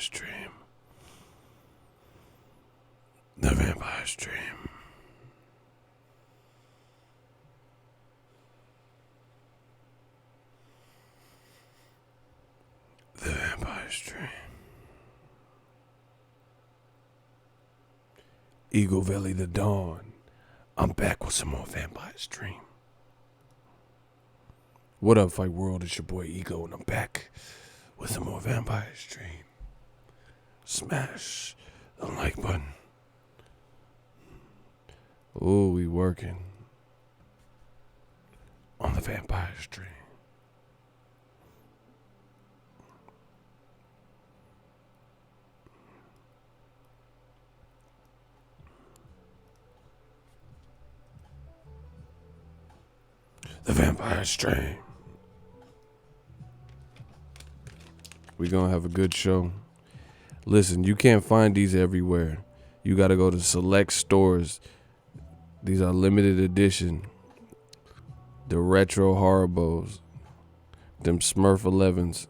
Dream. The Vampire's Dream. The Vampire's Dream. Eagle Valley, the Dawn. I'm back with some more Vampire's Dream. What up, Fight World? It's your boy Ego, and I'm back with some more Vampire's Dream. Smash the like button. Ooh, we working on the Vampire's Dream. The Vampire's Dream. We're going to have a good show. Listen, you can't find these everywhere. You got to go to select stores. These are limited edition. The retro Haribos. Them Smurf 11s.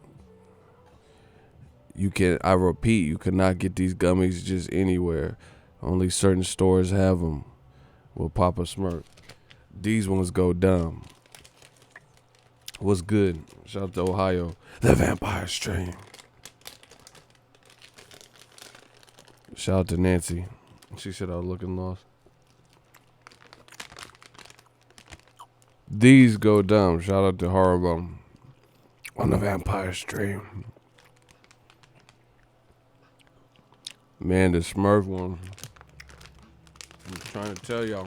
I repeat, you cannot get these gummies just anywhere. Only certain stores have them. With Papa Smurf. These ones go dumb. What's good? Shout out to Ohio. The Vampire's Dream. Shout out to Nancy. She said I was looking lost. These go dumb. Shout out to Haribo. On the Vampire's Dream. Man, the Smurf one. I'm trying to tell y'all.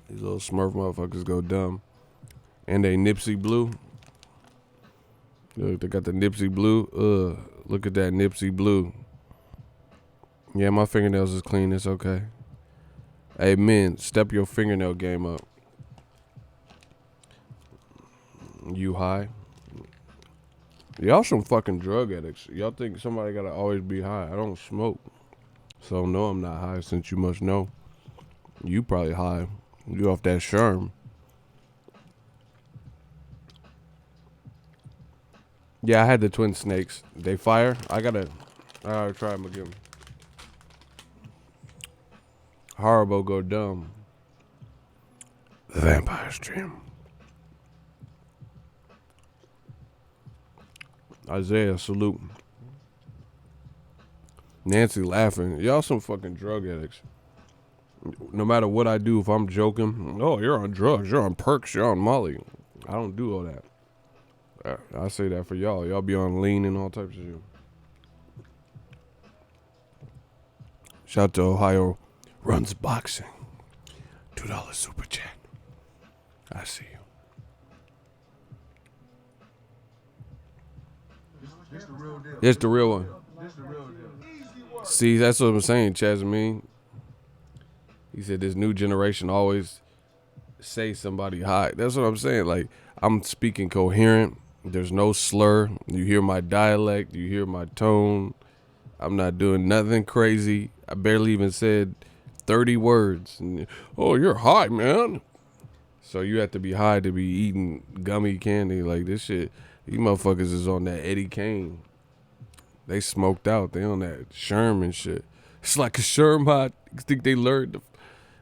These little Smurf motherfuckers go dumb. And they Nipsey Blue. Look, they got the Nipsey Blue. Look at that Nipsey Blue. Yeah, my fingernails is clean. It's okay. Hey, men, step your fingernail game up. You high? Y'all some fucking drug addicts. Y'all think somebody gotta always be high. I don't smoke. So no, I'm not high, since you must know. You probably high. You off that Sherm. Yeah, I had the twin snakes. They fire. I gotta try them again. Haribo go dumb. The Vampire's Dream. Isaiah, salute. Nancy laughing. Y'all some fucking drug addicts. No matter what I do, if I'm joking, oh, you're on drugs, you're on perks, you're on Molly. I don't do all that. I say that for y'all. Y'all be on lean and all types of shit. Shout out to Ohio Runs Boxing. $2 super chat. I see you. It's the real one. See, that's what I'm saying, Chazamine. He said this new generation always say somebody high. That's what I'm saying. Like, I'm speaking coherent. There's no slur. You hear my dialect. You hear my tone. I'm not doing nothing crazy. I barely even said 30 words. Oh, you're high, man. So you have to be high to be eating gummy candy. Like, this shit, these motherfuckers is on that Eddie Kane. They smoked out. They on that Sherm and shit. It's like a Sherm hot. You think they learned?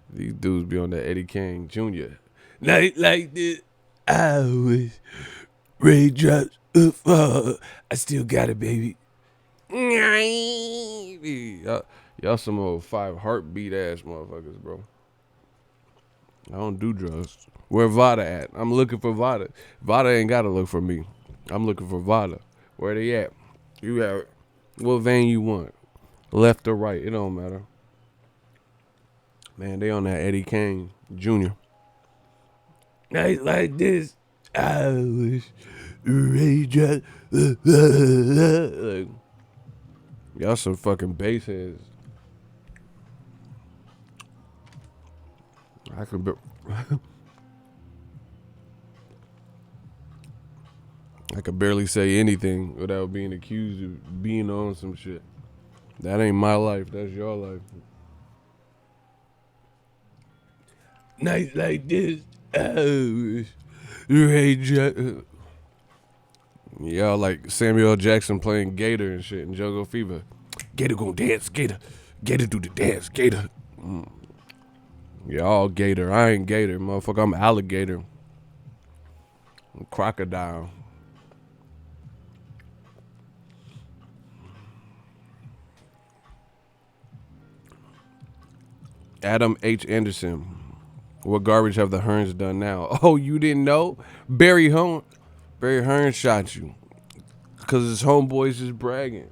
These dudes be on that Eddie Kane Jr. Night like this, I was raindrops. I still got it, baby. Y'all some old 5 heartbeat ass motherfuckers, bro. I don't do drugs. Where Vada at? I'm looking for Vada. Vada ain't gotta look for me. I'm looking for Vada. Where they at? You have what vein you want? Left or right? It don't matter. Man, they on that Eddie Kane Jr. Night like this, I wish raindrops. Like, y'all some fucking bass heads. I could be. I could barely say anything without being accused of being on some shit. That ain't my life. That's your life. Nights like this, oh, y'all like Samuel L. Jackson playing Gator and shit in Jungle Fever. Gator gonna dance, Gator. Gator do the dance, Gator. Y'all Gator. I ain't Gator, motherfucker. I'm alligator. I'm crocodile. Adam H. Anderson. What garbage have the Hearns done now? Oh, you didn't know? Barry Hearns shot you. Because his homeboys is bragging.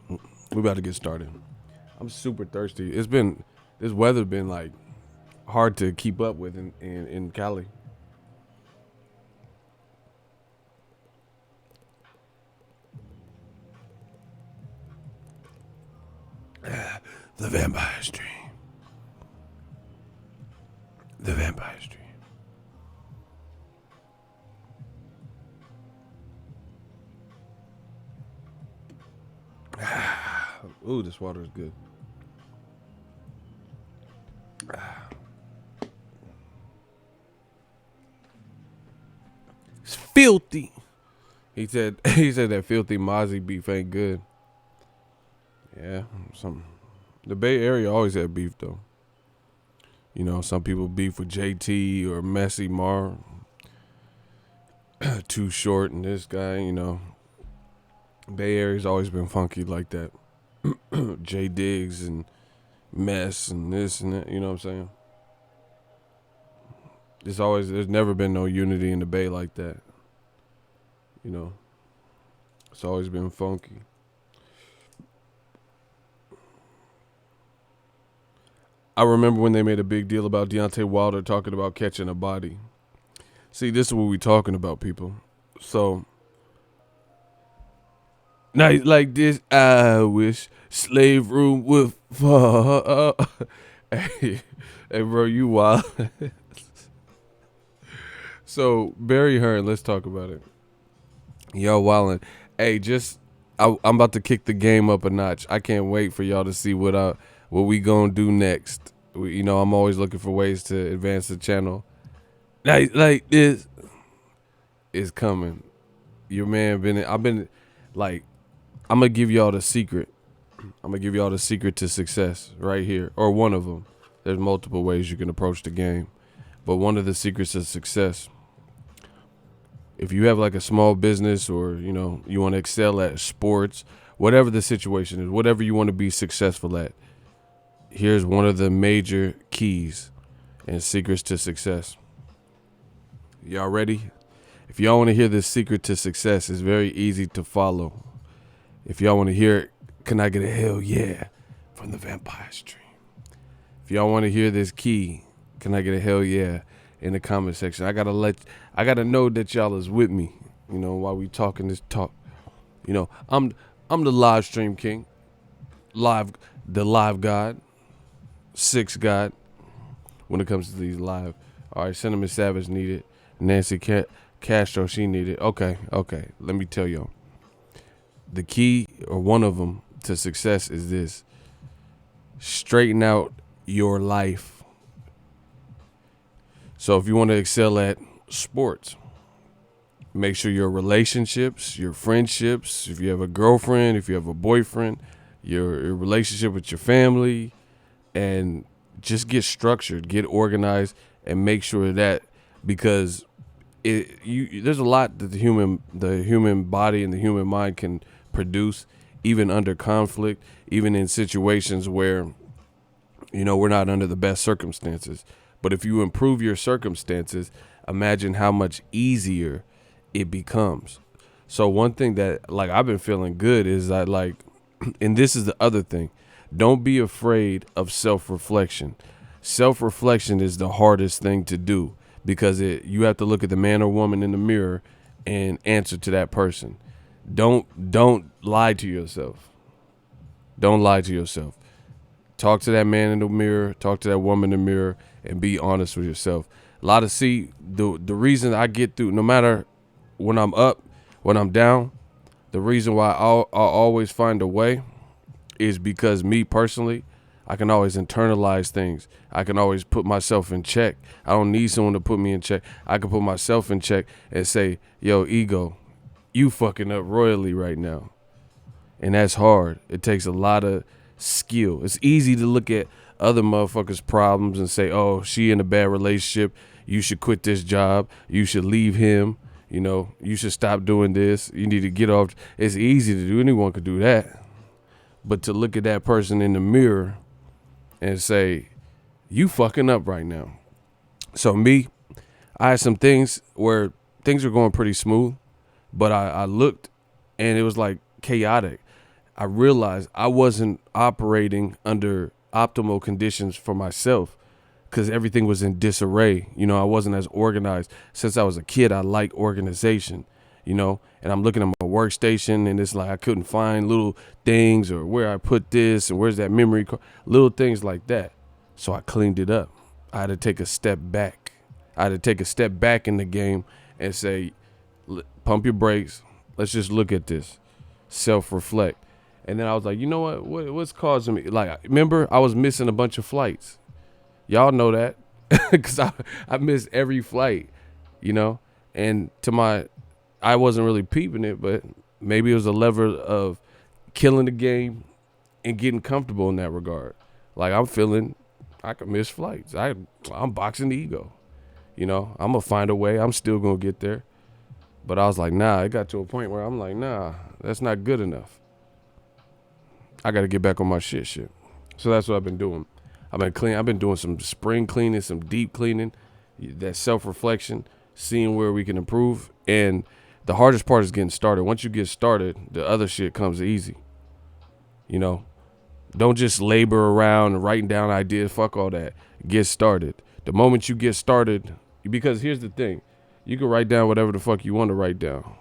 We about to get started. I'm super thirsty. This weather been like hard to keep up with in Cali. The Vampire Stream. The Vampire Stream. Ooh, this water is good. It's filthy. He said that filthy Mozzie beef ain't good. Yeah, the Bay Area always had beef though. You know, some people beef with JT or Messy Mar. Too short, and this guy, you know. Bay Area's always been funky like that. J Diggs and Mess and this and that, you know what I'm saying? There's never been no unity in the Bay like that. You know, it's always been funky. I remember when they made a big deal about Deontay Wilder talking about catching a body. See, this is what we talking about, people. So, night like this, I wish slave room would fall. Hey, bro, you wild. So, Barry Hearn, let's talk about it. Y'all wildin'. Hey, I'm about to kick the game up a notch. I can't wait for y'all to see what we gonna do next. I'm always looking for ways to advance the channel. Night like this is coming. Your man I'm gonna give y'all the secret. I'm gonna give y'all the secret to success right here, or one of them. There's multiple ways you can approach the game, but one of the secrets of success. If you have like a small business, or you want to excel at sports, whatever the situation is, whatever you want to be successful at, here's one of the major keys and secrets to success. Y'all ready? If y'all want to hear this secret to success, it's very easy to follow. If y'all want to hear it, can I get a hell yeah from the Vampire Stream? If y'all want to hear this key, can I get a hell yeah in the comment section? I gotta know that y'all is with me, while we talking this talk. I'm the live stream king, the live god, six god when it comes to these live. All right, Cinnamon Savage needed. Nancy Castro, she needed. Okay. Let me tell y'all. The key, or one of them, to success is this: straighten out your life. So if you want to excel at sports, make sure your relationships, your friendships, if you have a girlfriend, if you have a boyfriend, your relationship with your family, and just get structured, get organized, and make sure that, because there's a lot that the human body and the human mind can produce, even under conflict, even in situations where we're not under the best circumstances. But if you improve your circumstances, imagine how much easier it becomes. So one thing that I've been feeling good is that and this is the other thing, don't be afraid of self-reflection. Self-reflection is the hardest thing to do, because you have to look at the man or woman in the mirror and answer to that person. Don't lie to yourself. Don't lie to yourself. Talk to that man in the mirror, talk to that woman in the mirror, and be honest with yourself. The reason I get through, no matter when I'm up, when I'm down, the reason why I'll always find a way is because me personally, I can always internalize things. I can always put myself in check. I don't need someone to put me in check. I can put myself in check and say, yo, ego, you fucking up royally right now. And that's hard. It takes a lot of skill. It's easy to look at other motherfuckers' problems and say, oh, she in a bad relationship. You should quit this job. You should leave him. You know, you should stop doing this. You need to get off. It's easy to do. Anyone could do that. But to look at that person in the mirror and say, you fucking up right now. So me, I had some things where things were going pretty smooth, but I looked and it was like chaotic. I realized I wasn't operating under optimal conditions for myself because everything was in disarray. You know, I wasn't as organized. Since I was a kid, I like organization, you know, and I'm looking at my workstation and it's like I couldn't find little things or where I put this and where's that memory card, little things like that. So I cleaned it up. I had to take a step back. I had to take a step back in the game and say, pump your brakes. Let's just look at this. Self-reflect. And then I was like, you know what's causing me? Like, remember, I was missing a bunch of flights. Y'all know that because I missed every flight, you know, and I wasn't really peeping it, but maybe it was a lever of killing the game and getting comfortable in that regard. Like, I'm feeling I could miss flights. I'm boxing the ego, you know, I'm going to find a way. I'm still going to get there. But I was like, nah, it got to a point where I'm like, nah, that's not good enough. I got to get back on my shit. So that's what I've been doing. I've been doing some spring cleaning, some deep cleaning, that self-reflection, seeing where we can improve. And the hardest part is getting started. Once you get started, the other shit comes easy. You know, don't just labor around and writing down ideas. Fuck all that. Get started. The moment you get started, because here's the thing. You can write down whatever the fuck you want to write down.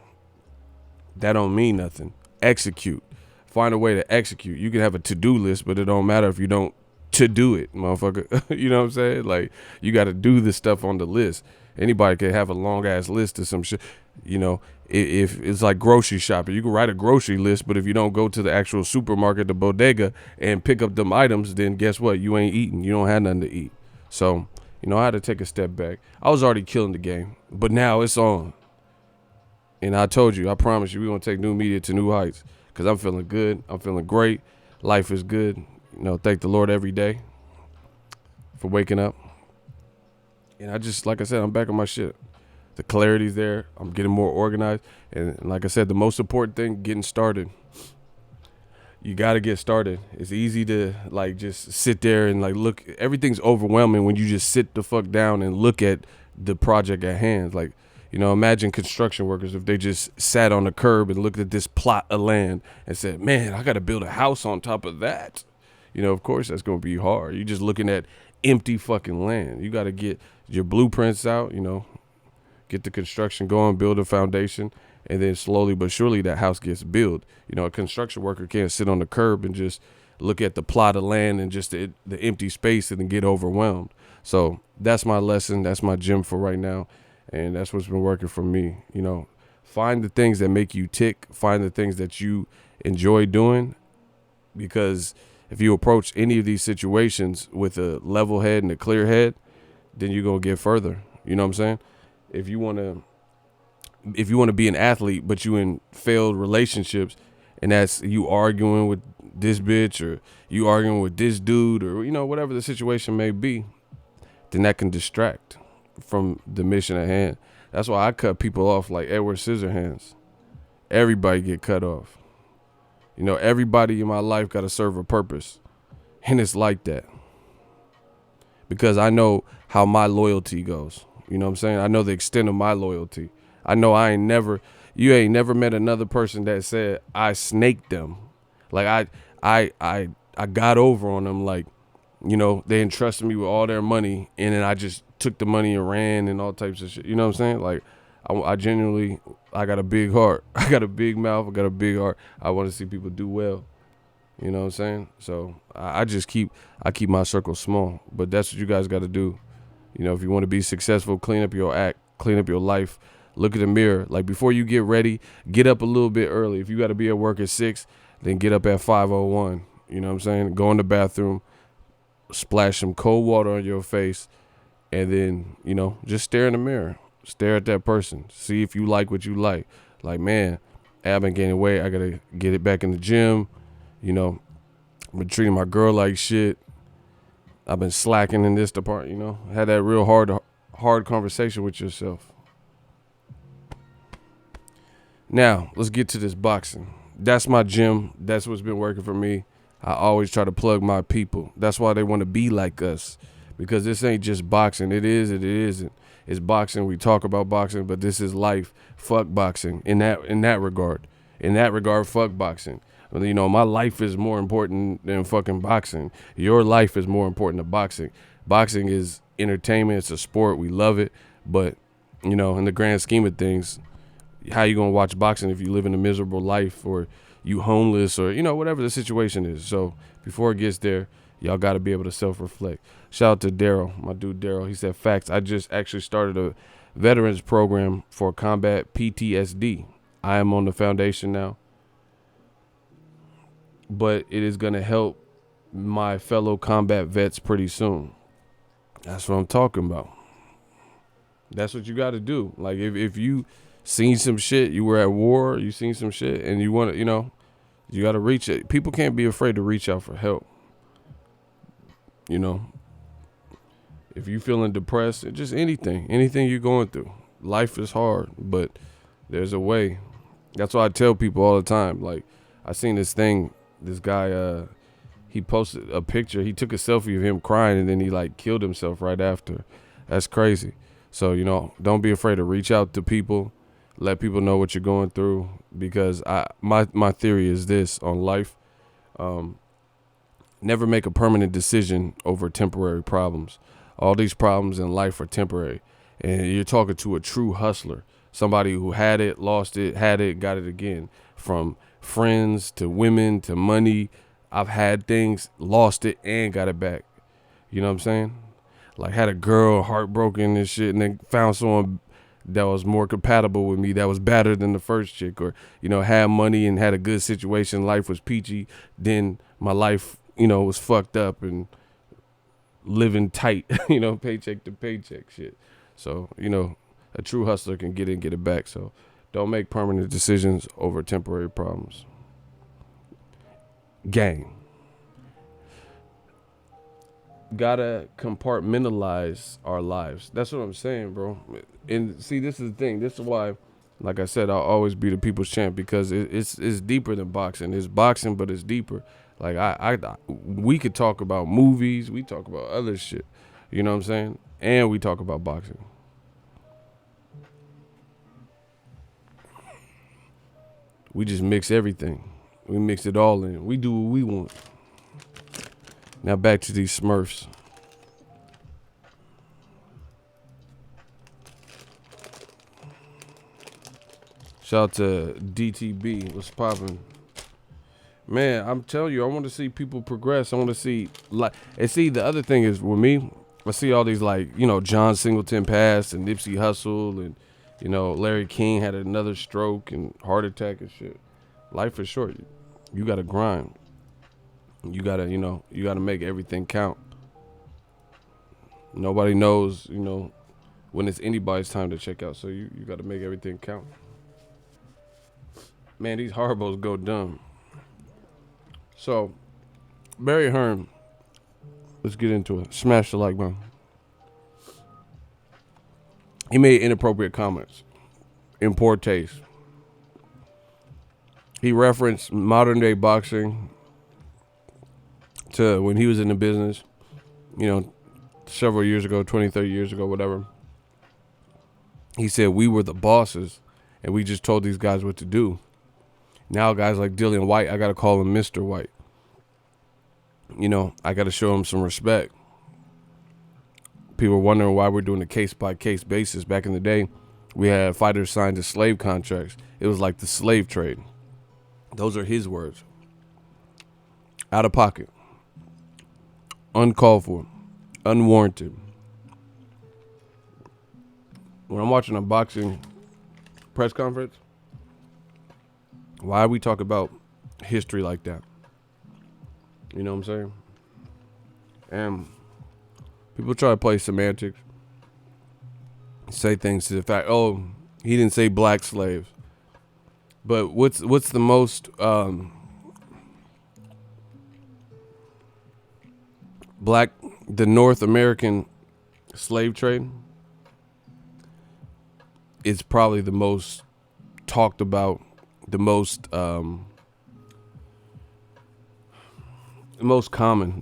That don't mean nothing. Execute. Find a way to execute. You can have a to-do list, but it don't matter if you don't to do it, motherfucker. You know what I'm saying? Like, you got to do the stuff on the list. Anybody can have a long-ass list of some shit. You know, if it's like grocery shopping. You can write a grocery list, but if you don't go to the actual supermarket, the bodega, and pick up them items, then guess what? You ain't eating. You don't have nothing to eat. So, you know, I had to take a step back. I was already killing the game, but now it's on. And I told you, I promise you, we're going to take new media to new heights because I'm feeling good. I'm feeling great. Life is good. You know, thank the Lord every day for waking up. And I just, like I said, I'm back on my shit. The clarity's there. I'm getting more organized. And like I said, the most important thing, getting started. You got to get started. It's easy to, like, just sit there and, like, look. Everything's overwhelming when you just sit the fuck down and look at the project at hand. Like, you know, imagine construction workers if they just sat on the curb and looked at this plot of land and said, man, I got to build a house on top of that. You know, of course, that's going to be hard. You're just looking at empty fucking land. You got to get your blueprints out, you know, get the construction going, build a foundation, and then slowly but surely that house gets built. You know, a construction worker can't sit on the curb and just look at the plot of land and just the empty space and then get overwhelmed. So that's my lesson. That's my gym for right now. And that's what's been working for me. You know, find the things that make you tick. Find the things that you enjoy doing, because if you approach any of these situations with a level head and a clear head, then you're going to get further. You know what I'm saying? If you want to be an athlete, but you in failed relationships, and that's you arguing with this bitch or you arguing with this dude or, you know, whatever the situation may be, then that can distract from the mission at hand. That's why I cut people off like Edward Scissorhands. Everybody get cut off. You know, everybody in my life got to serve a purpose. And it's like that. Because I know how my loyalty goes. You know what I'm saying? I know the extent of my loyalty. I know you ain't never met another person that said I snaked them. Like I got over on them. Like, you know, they entrusted me with all their money and then I just took the money and ran and all types of shit. You know what I'm saying? Like, I genuinely, I got a big heart. I got a big mouth. I got a big heart. I want to see people do well. You know what I'm saying? So I keep my circle small. But that's what you guys got to do. You know, if you want to be successful, clean up your act, clean up your life. Look in the mirror. Like, before you get ready, get up a little bit early. If you got to be at work at 6, then get up at 5:01. You know what I'm saying? Go in the bathroom, splash some cold water on your face, and then, just stare in the mirror. Stare at that person. See if you like what you like. Like, man, I've been gaining weight. I got to get it back in the gym. I've been treating my girl like shit. I've been slacking in this department, Had that real hard conversation with yourself. Now, let's get to this boxing. That's my gym. That's what's been working for me. I always try to plug my people. That's why they want to be like us. Because this ain't just boxing. It is, it isn't. It's boxing. We talk about boxing, but this is life. Fuck boxing in that regard. In that regard, fuck boxing. My life is more important than fucking boxing. Your life is more important than boxing. Boxing is entertainment. It's a sport. We love it. But, in the grand scheme of things, how you going to watch boxing if you live in a miserable life or you homeless or, whatever the situation is. So before it gets there, y'all got to be able to self-reflect. Shout out to Daryl, my dude Daryl. He said, facts, I just actually started a veterans program for combat PTSD. I am on the foundation now, but it is going to help my fellow combat vets pretty soon. That's what I'm talking about. That's what you got to do. Like, if you seen some shit, you were at war, you seen some shit, and you want to, you got to reach it. People can't be afraid to reach out for help. If you feeling depressed, just anything you're going through. Life is hard, but there's a way. That's why I tell people all the time. Like, I seen this guy, he posted a picture. He took a selfie of him crying, and then he like killed himself right after. That's crazy. So, don't be afraid to reach out to people. Let people know what you're going through, because my theory is this on life. Never make a permanent decision over temporary problems. All these problems in life are temporary. And you're talking to a true hustler, somebody who had it, lost it, had it, got it again. From friends to women to money, I've had things, lost it, and got it back. You know what I'm saying? Like, had a girl heartbroken and shit, and then found someone that was more compatible with me, that was better than the first chick. Or, had money and had a good situation, life was peachy. Then my life, was fucked up and living tight, paycheck to paycheck shit. So, a true hustler can get it and get it back. So don't make permanent decisions over temporary problems. Gang. Gotta compartmentalize our lives. That's what I'm saying, bro. And see, this is the thing. This is why, like I said, I'll always be the people's champ, because it's deeper than boxing. It's boxing, but it's deeper. Like, we could talk about movies. We talk about other shit. You know what I'm saying? And we talk about boxing. We just mix everything. We mix it all in. We do what we want. Now back to these Smurfs. Shout out to DTB. What's poppin'? Man, I'm telling you, I want to see people progress. I want to see, the other thing is with me, I see all these, John Singleton passed and Nipsey Hussle and, Larry King had another stroke and heart attack and shit. Life is short. You got to grind. You got to make everything count. Nobody knows, when it's anybody's time to check out. So you got to make everything count. Man, these harbos go dumb. So, Barry Hearns, let's get into it. Smash the like button. He made inappropriate comments in poor taste. He referenced modern day boxing to when he was in the business, several years ago, 20, 30 years ago, whatever. He said we were the bosses and we just told these guys what to do. Now guys like Dillian White, I got to call him Mr. White. I got to show him some respect. People are wondering why we're doing a case-by-case basis. Back in the day, we had fighters signed to slave contracts. It was like the slave trade. Those are his words. Out of pocket. Uncalled for. Unwarranted. When I'm watching a boxing press conference, why we talk about history like that? You know what I'm saying? And people try to play semantics, say things to the fact, oh, he didn't say black slaves. But what's the most the North American slave trade is probably the most talked about, the most common,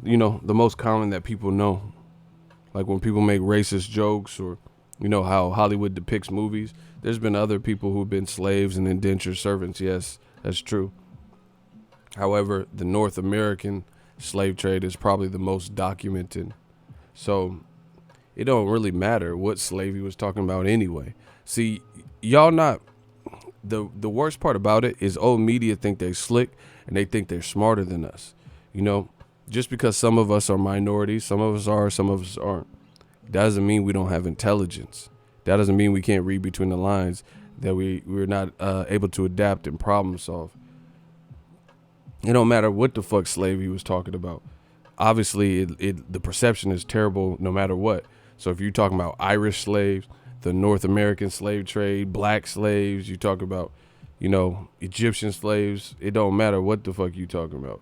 the most common that people know. Like when people make racist jokes, or how Hollywood depicts movies. There's been other people who've been slaves and indentured servants. Yes, that's true. However, the North American slave trade is probably the most documented. So it don't really matter what slave he was talking about anyway. See, y'all not the worst part about it is old media think they slick and they think they're smarter than us. Just because some of us are minorities, some of us are, some of us aren't, doesn't mean we don't have intelligence. That doesn't mean we can't read between the lines, that we're not able to adapt and problem solve. It don't matter what the fuck slave he was talking about. Obviously, the perception is terrible no matter what. So if you're talking about Irish slaves, the North American slave trade, black slaves, you talk about, Egyptian slaves, it don't matter what the fuck you talking about.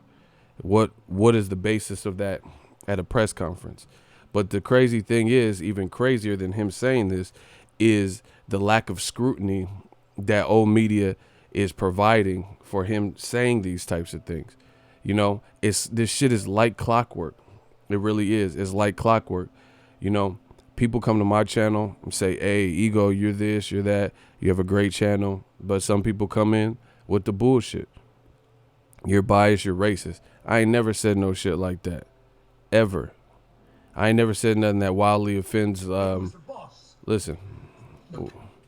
What is the basis of that at a press conference? But the crazy thing is, even crazier than him saying this, is the lack of scrutiny that old media is providing for him saying these types of things. This shit is like clockwork. It really is. It's like clockwork. People come to my channel and say, hey, Ego, you're this, you're that. You have a great channel. But some people come in with the bullshit. You're biased, you're racist. I ain't never said no shit like that. Ever. I ain't never said nothing that wildly offends, listen,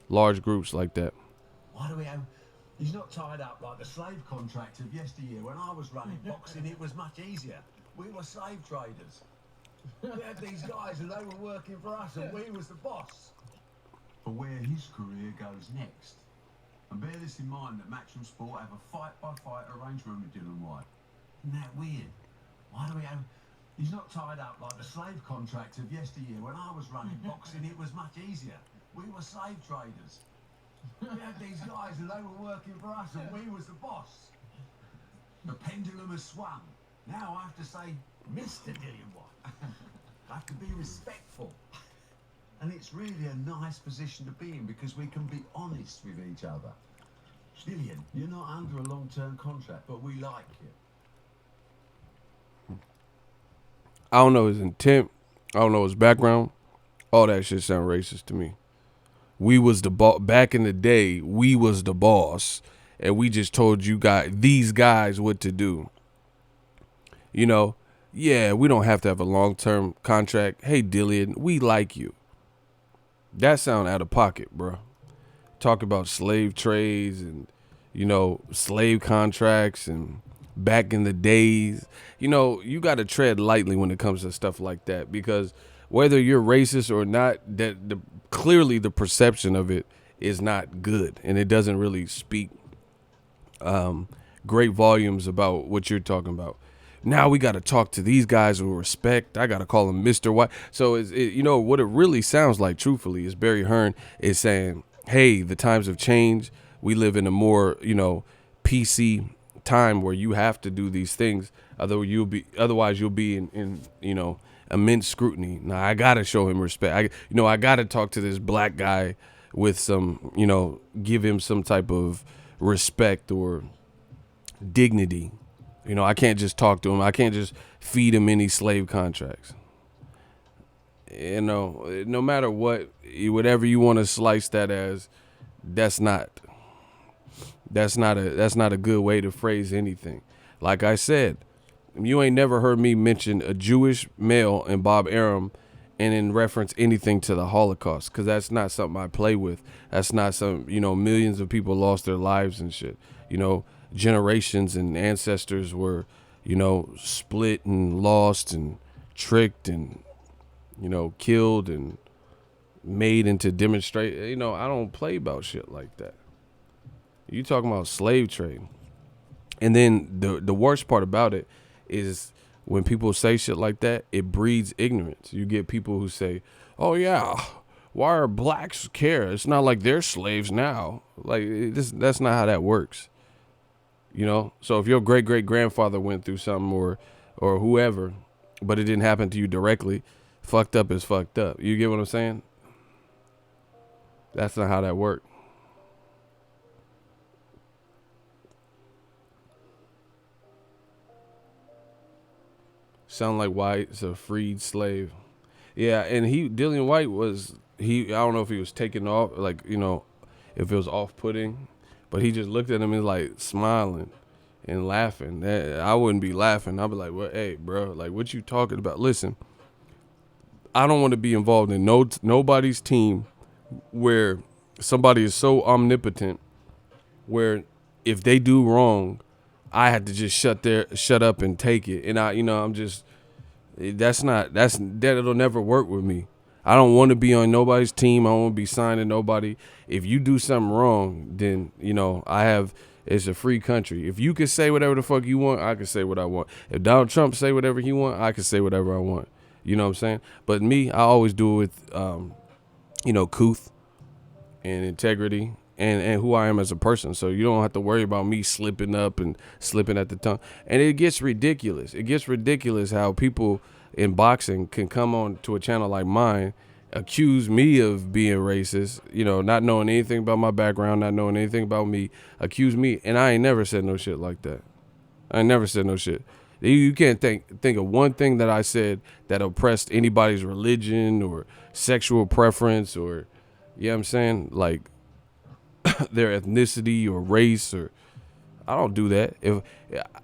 large groups like that. Why do we have... He's not tied up like the slave contract of yesteryear. When I was running boxing, it was much easier. We were slave traders. We had these guys and they were working for us and we was the boss. For where his career goes next. And bear this in mind that Matchroom Sport have a fight-by-fight arrangement with Dylan White. Isn't that weird? Why do we have... He's not tied up like the slave contract of yesteryear. When I was running boxing, it was much easier. We were slave traders. We had these guys and they were working for us and we was the boss. The pendulum has swung. Now I have to say, Mr. Dylan White. I have to be respectful. And it's really a nice position to be in because we can be honest with each other. Dylan, you're not under a long-term contract, but we like you. I don't know his intent. I don't know his background. All that shit sound racist to me. We was the boss back in the day. We was the boss, and we just told these guys what to do. Yeah, we don't have to have a long-term contract. Hey, Dillian, we like you. That sound out of pocket, bro. Talk about slave trades and, slave contracts and back in the days. You got to tread lightly when it comes to stuff like that, because whether you're racist or not, clearly the perception of it is not good, and it doesn't really speak great volumes about what you're talking about. Now we got to talk to these guys with respect. I got to call him Mr. White. So, what it really sounds like, truthfully, is Barry Hearn is saying, hey, the times have changed. We live in a more, PC time where you have to do these things. Otherwise you'll be in immense scrutiny. Now, I got to show him respect. I got to talk to this black guy with some, give him some type of respect or dignity. I can't just talk to him. I can't just feed him any slave contracts. No matter whatever you want to slice that as, that's not a good way to phrase anything. Like I said, you ain't never heard me mention a Jewish male in Bob Arum and in reference anything to the Holocaust, because that's not something I play with. That's not something, millions of people lost their lives and shit. Generations and ancestors were, split and lost and tricked and, killed and made into demonstrate. I don't play about shit like that. You talking about slave trade. And then the worst part about it is when people say shit like that, it breeds ignorance. You get people who say, "Oh yeah, why are blacks care? It's not like they're slaves now." Like that's not how that works. You know. So if your great great grandfather went through something or whoever, but it didn't happen to you directly, fucked up is fucked up. You get what I'm saying? That's not how that worked. Sound like White's a freed slave. Yeah, and Dillian White was I don't know if he was taking off, like, you know, if it was off putting, but he just looked at him and like smiling and laughing. I wouldn't be laughing. I'd be like, well, hey, bro, like, what you talking about? Listen, I don't want to be involved in nobody's team where somebody is so omnipotent where if they do wrong, I had to just shut up and take it. And that'll never work with me. I don't want to be on nobody's team. I don't want to be signed to nobody. If you do something wrong, then, it's a free country. If you can say whatever the fuck you want, I can say what I want. If Donald Trump say whatever he want, I can say whatever I want. You know what I'm saying? But me, I always do it with, couth and integrity and who I am as a person. So you don't have to worry about me slipping up and slipping at the tongue. And it gets ridiculous. It gets ridiculous how people in boxing can come on to a channel like mine, accuse me of being racist, not knowing anything about my background, not knowing anything about me, accuse me. And I ain't never said no shit like that. I ain't never said no shit. You can't think of one thing that I said that oppressed anybody's religion or sexual preference or, you know what I'm saying, like their ethnicity or race, or I don't do that. If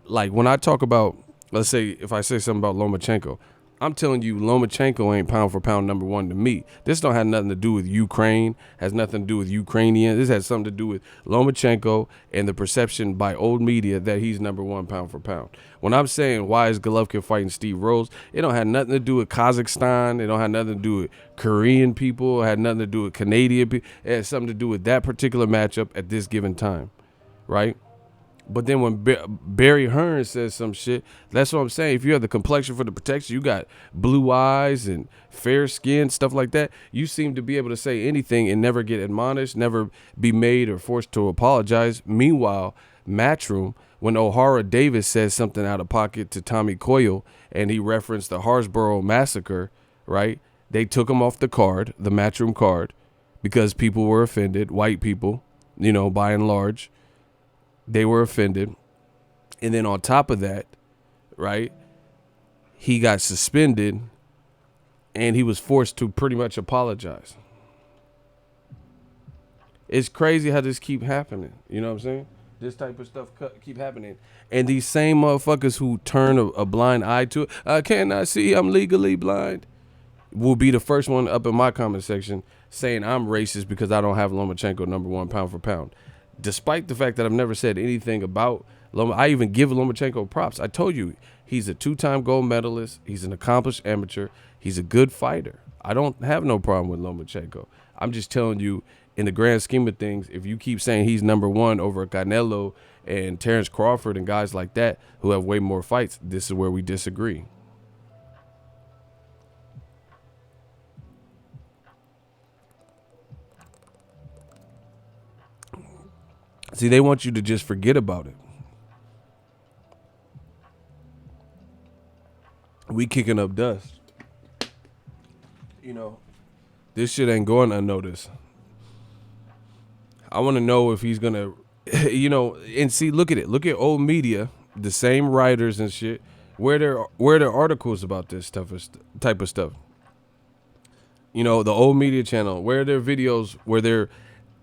like when I talk about, let's say if I say something about Lomachenko, I'm telling you Lomachenko ain't pound for pound number one to me. This don't have nothing to do with Ukraine, has nothing to do with Ukrainian. This has something to do with Lomachenko and the perception by old media that he's number one pound for pound. When I'm saying why is Golovkin fighting Steve Rose, it don't have nothing to do with Kazakhstan. It don't have nothing to do with Korean people. It had nothing to do with Canadian people. It has something to do with that particular matchup at this given time, right? But then when Barry Hearns says some shit, that's what I'm saying. If you have the complexion for the protection, you got blue eyes and fair skin, stuff like that, you seem to be able to say anything and never get admonished, never be made or forced to apologize. Meanwhile, Matchroom, when O'Hara Davis says something out of pocket to Tommy Coyle and he referenced the Harsborough massacre, right? They took him off the card, the Matchroom card, because people were offended, white people, by and large. They were offended. And then on top of that, right, he got suspended and he was forced to pretty much apologize. It's crazy how this keep happening. You know what I'm saying? This type of stuff keep happening. And these same motherfuckers who turn a blind eye to it, I cannot see, I'm legally blind, will be the first one up in my comment section saying I'm racist because I don't have Lomachenko number one pound for pound. Despite the fact that I've never said anything about Lomachenko. I even give Lomachenko props. I told you, he's a 2-time gold medalist. He's an accomplished amateur. He's a good fighter. I don't have no problem with Lomachenko. I'm just telling you, in the grand scheme of things, if you keep saying he's number one over Canelo and Terrence Crawford and guys like that who have way more fights, this is where we disagree. See, they want you to just forget about it. We kicking up dust. This shit ain't going unnoticed. I want to know if he's going to, and see, look at it. Look at old media, the same writers and shit. Where their articles about this type of stuff. The old media channel, where their videos, where they're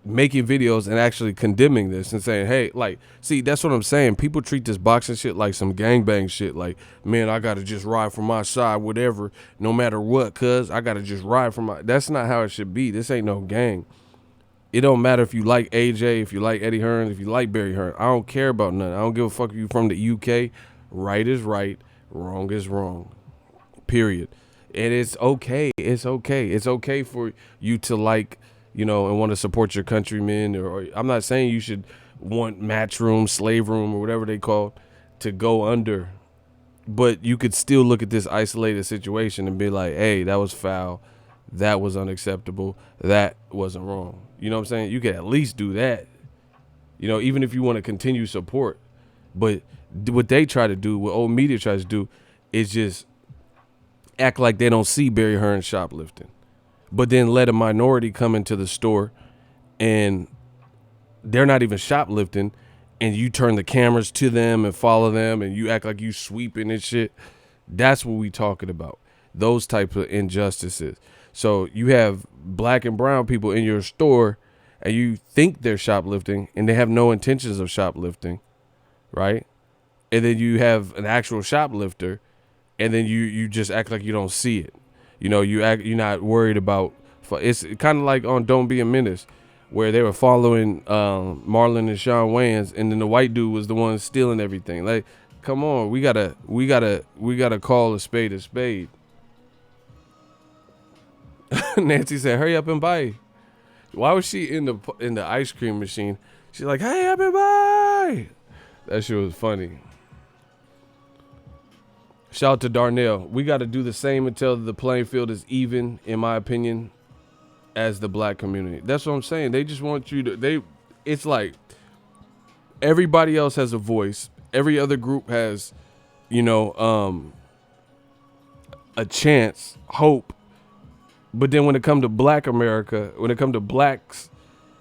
making videos and actually condemning this and saying, hey, like, see, that's what I'm saying. People treat this boxing shit like some gangbang shit. Like, man, I got to just ride for my side, whatever, no matter what, cuz I got to just ride for my, that's not how it should be. This ain't no gang. It don't matter if you like AJ, if you like Eddie Hearns, if you like Barry Hearns. I don't care about nothing. I don't give a fuck if you from the UK. Right is right. Wrong is wrong. Period. And it's okay. It's okay. It's okay for you to like, and want to support your countrymen. Or I'm not saying you should want Matchroom, Slave Room, or whatever they call, to go under. But you could still look at this isolated situation and be like, hey, that was foul. That was unacceptable. That wasn't wrong. You know what I'm saying? You could at least do that. You know, even if you want to continue support. But what they try to do, what old media tries to do, is just act like they don't see Barry Hearns shoplifting. But then let a minority come into the store and they're not even shoplifting, and you turn the cameras to them and follow them and you act like you sweeping and shit. That's what we talking about. Those types of injustices. So you have black and brown people in your store and you think they're shoplifting and they have no intentions of shoplifting, right? And then you have an actual shoplifter and then you just act like you don't see it. You know, you're not worried about. It's kind of like on Don't Be a Menace, where they were following Marlon and Shawn Wayans, and then the white dude was the one stealing everything. Like, come on, we gotta call a spade a spade. Nancy said, "Hurry up and buy." Why was she in the ice cream machine? She's like, "Hurry up and buy." That shit was funny. Shout out to Darnell. We got to do the same until the playing field is even, in my opinion, as the black community. That's what I'm saying. They just want you to, it's like everybody else has a voice. Every other group has, a chance, hope. But then when it comes to black America, when it comes to blacks,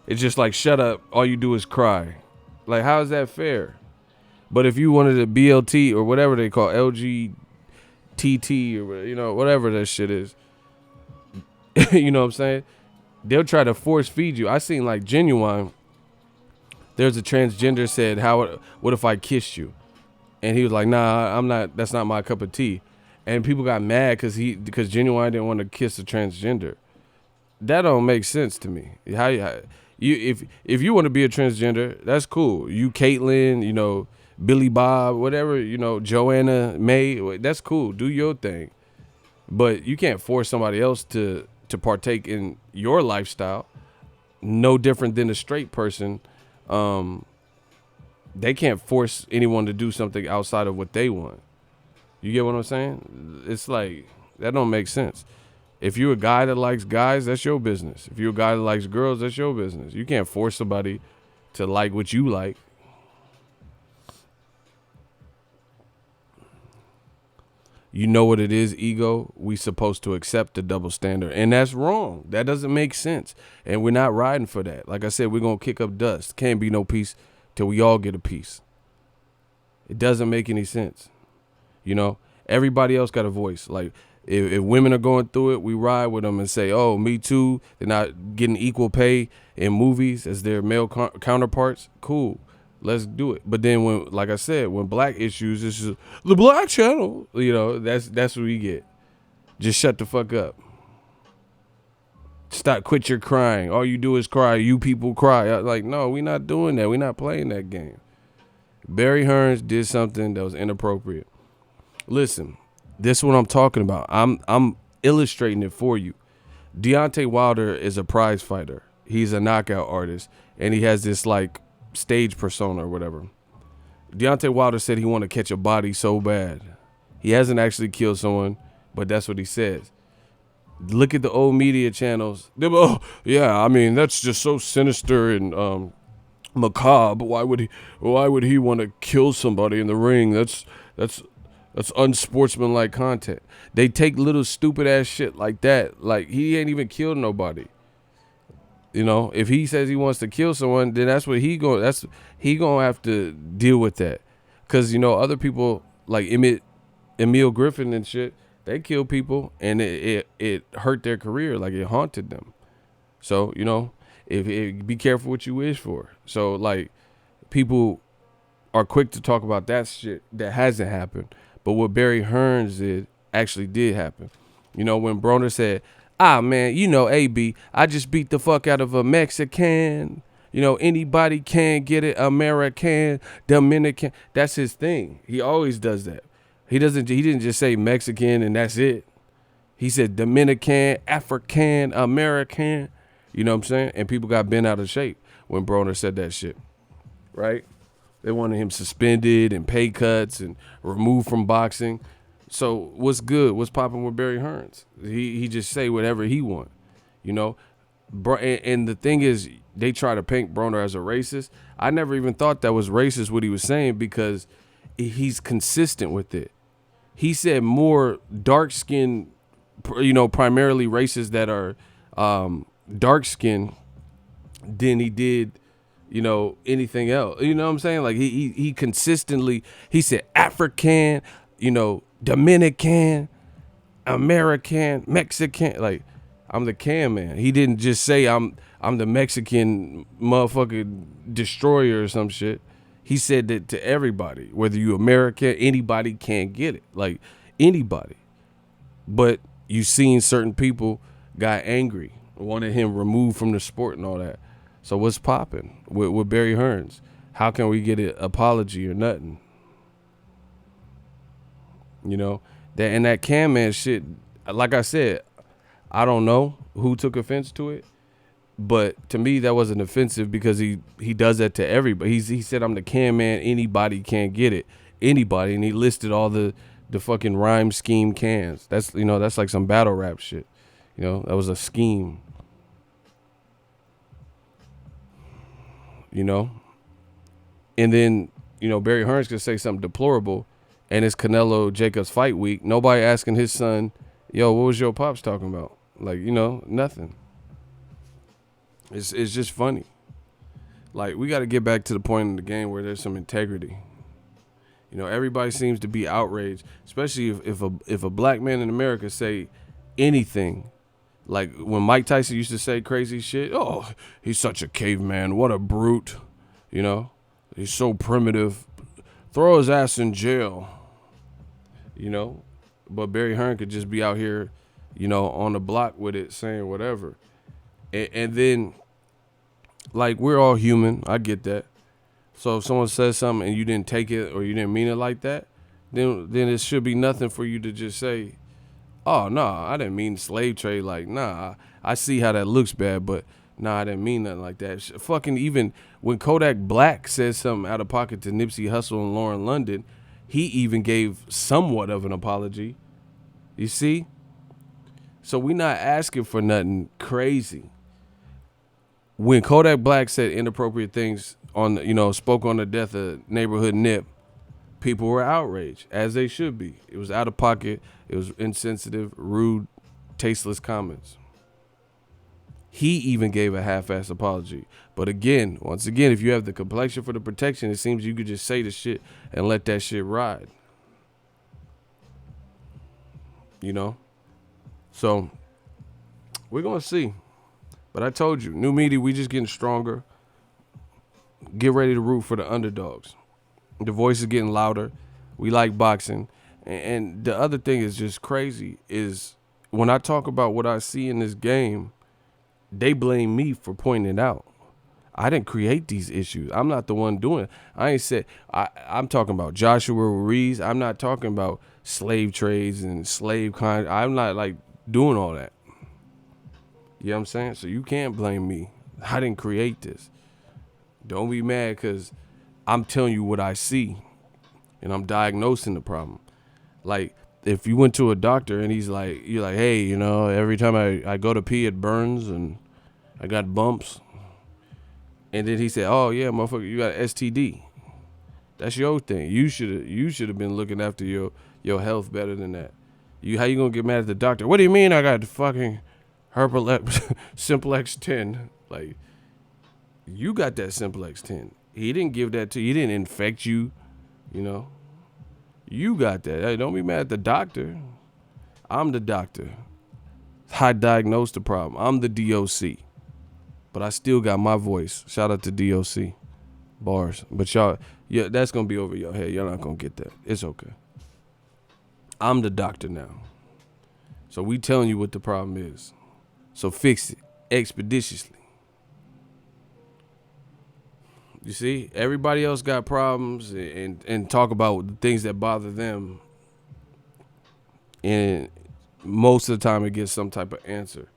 it's just like, shut up. All you do is cry. Like, how is that fair? But if you wanted a BLT or whatever they call LGTT or, whatever that shit is, you know what I'm saying? They'll try to force feed you. I seen like Genuine. There's a transgender said, what if I kissed you? And he was like, nah, I'm not, that's not my cup of tea. And people got mad because Genuine didn't want to kiss a transgender. That don't make sense to me. If you want to be a transgender, that's cool. You Caitlyn, Billy Bob, whatever, Joanna May, that's cool. Do your thing. But you can't force somebody else to partake in your lifestyle. No different than a straight person. They can't force anyone to do something outside of what they want. You get what I'm saying? It's like, that don't make sense. If you're a guy that likes guys, that's your business. If you're a guy that likes girls, that's your business. You can't force somebody to like what you like. You know what it is, ego? We supposed to accept the double standard. And that's wrong. That doesn't make sense. And we're not riding for that. Like I said, we're going to kick up dust. Can't be no peace till we all get a piece. It doesn't make any sense. Everybody else got a voice. Like, if women are going through it, we ride with them and say, oh, me too. They're not getting equal pay in movies as their male counterparts. Cool. Let's do it. But then when, like I said, when black issues, it's just the black channel, that's what we get. Just shut the fuck up. Quit your crying. All you do is cry. You people cry. Like, no, we not doing that. We not playing that game. Barry Hearns did something that was inappropriate. Listen, this is what I'm talking about. I'm illustrating it for you. Deontay Wilder is a prize fighter. He's a knockout artist, and he has this like stage persona or whatever. Deontay Wilder said he want to catch a body so bad. He hasn't actually killed someone, but that's what he says. Look at the old media channels. Oh, yeah, I mean, that's just so sinister and macabre. Why would he want to kill somebody in the ring? That's unsportsmanlike content. They take little stupid ass shit like that. Like, he ain't even killed nobody. If he says he wants to kill someone, then that's what he gonna have to deal with that. Cause other people like Emil Griffin and shit, they kill people and it hurt their career, like it haunted them. So if be careful what you wish for. So like, people are quick to talk about that shit that hasn't happened, but what Barry Hearns did actually did happen. When Broner said, man, AB, I just beat the fuck out of a Mexican. Anybody can get it. American, Dominican. That's his thing. He always does that. He didn't just say Mexican and that's it. He said Dominican, African, American. You know what I'm saying? And people got bent out of shape when Broner said that shit. Right? They wanted him suspended and pay cuts and removed from boxing. So what's good? What's popping with Barry Hearns? He just say whatever he want, you know. And the thing is, they try to paint Broner as a racist. I never even thought that was racist what he was saying because he's consistent with it. He said more dark-skinned, primarily racists that are dark-skinned than he did, anything else. You know what I'm saying? Like he consistently, he said African, Dominican, American, Mexican. Like, I'm the can man. He didn't just say I'm the Mexican motherfucking destroyer or some shit. He said that to everybody, whether you American, anybody can get it. Like, anybody. But you seen certain people got angry, wanted him removed from the sport and all that. So what's popping with Barry Hearns? How can we get an apology or nothing? That can man shit, like I said, I don't know who took offense to it, but to me that wasn't offensive because he does that to everybody. He said I'm the can man, anybody can get it. Anybody, and he listed all the fucking rhyme scheme cans. That's like some battle rap shit. That was a scheme. And then, Barry Hearns could say something deplorable and it's Canelo Jacobs fight week. Nobody asking his son, yo, what was your pops talking about? Like, nothing. It's just funny. Like, we got to get back to the point in the game where there's some integrity. Everybody seems to be outraged, especially if a black man in America say anything. Like when Mike Tyson used to say crazy shit, oh, he's such a caveman, what a brute, he's so primitive, throw his ass in jail, But Barry Hearns could just be out here, on the block with it, saying whatever. And then, like, we're all human. I get that. So if someone says something and you didn't take it or you didn't mean it like that, then it should be nothing for you to just say, oh, no, I didn't mean slave trade. Like, nah, I see how that looks bad, but nah, I didn't mean nothing like that. Fucking even when Kodak Black said something out of pocket to Nipsey Hussle and Lauren London, he even gave somewhat of an apology. You see? So we not asking for nothing crazy. When Kodak Black said inappropriate things spoke on the death of neighborhood Nip, people were outraged, as they should be. It was out of pocket. It was insensitive, rude, tasteless comments. He even gave a half-ass apology. But once again, if you have the complexion for the protection, it seems you could just say the shit and let that shit ride. So we're going to see. But I told you, new media, we just getting stronger. Get ready to root for the underdogs. The voice is getting louder. We like boxing. And the other thing is just crazy is when I talk about what I see in this game, they blame me for pointing it out. I didn't create these issues. I'm not the one doing it. I'm talking about Joshua Ruiz. I'm not talking about slave trades and slave con. I'm not like doing all that. You know what I'm saying? So you can't blame me. I didn't create this. Don't be mad because I'm telling you what I see and I'm diagnosing the problem. Like, if you went to a doctor and you're like, hey, every time I go to pee, it burns and I got bumps. And then he said, oh, yeah, motherfucker, you got STD. That's your thing. You should have been looking after your health better than that. How you going to get mad at the doctor? What do you mean I got the fucking Simplex 10? Like, you got that Simplex 10. He didn't give that to you. He didn't infect you, You got that. Hey, don't be mad at the doctor. I'm the doctor. I diagnosed the problem. I'm the DOC. But I still got my voice. Shout out to DOC. Bars. But y'all, yeah, that's going to be over your head. Y'all not going to get that. It's okay. I'm the doctor now. So we telling you what the problem is. So fix it expeditiously. You see, everybody else got problems and talk about the things that bother them. And most of the time it gets some type of answer.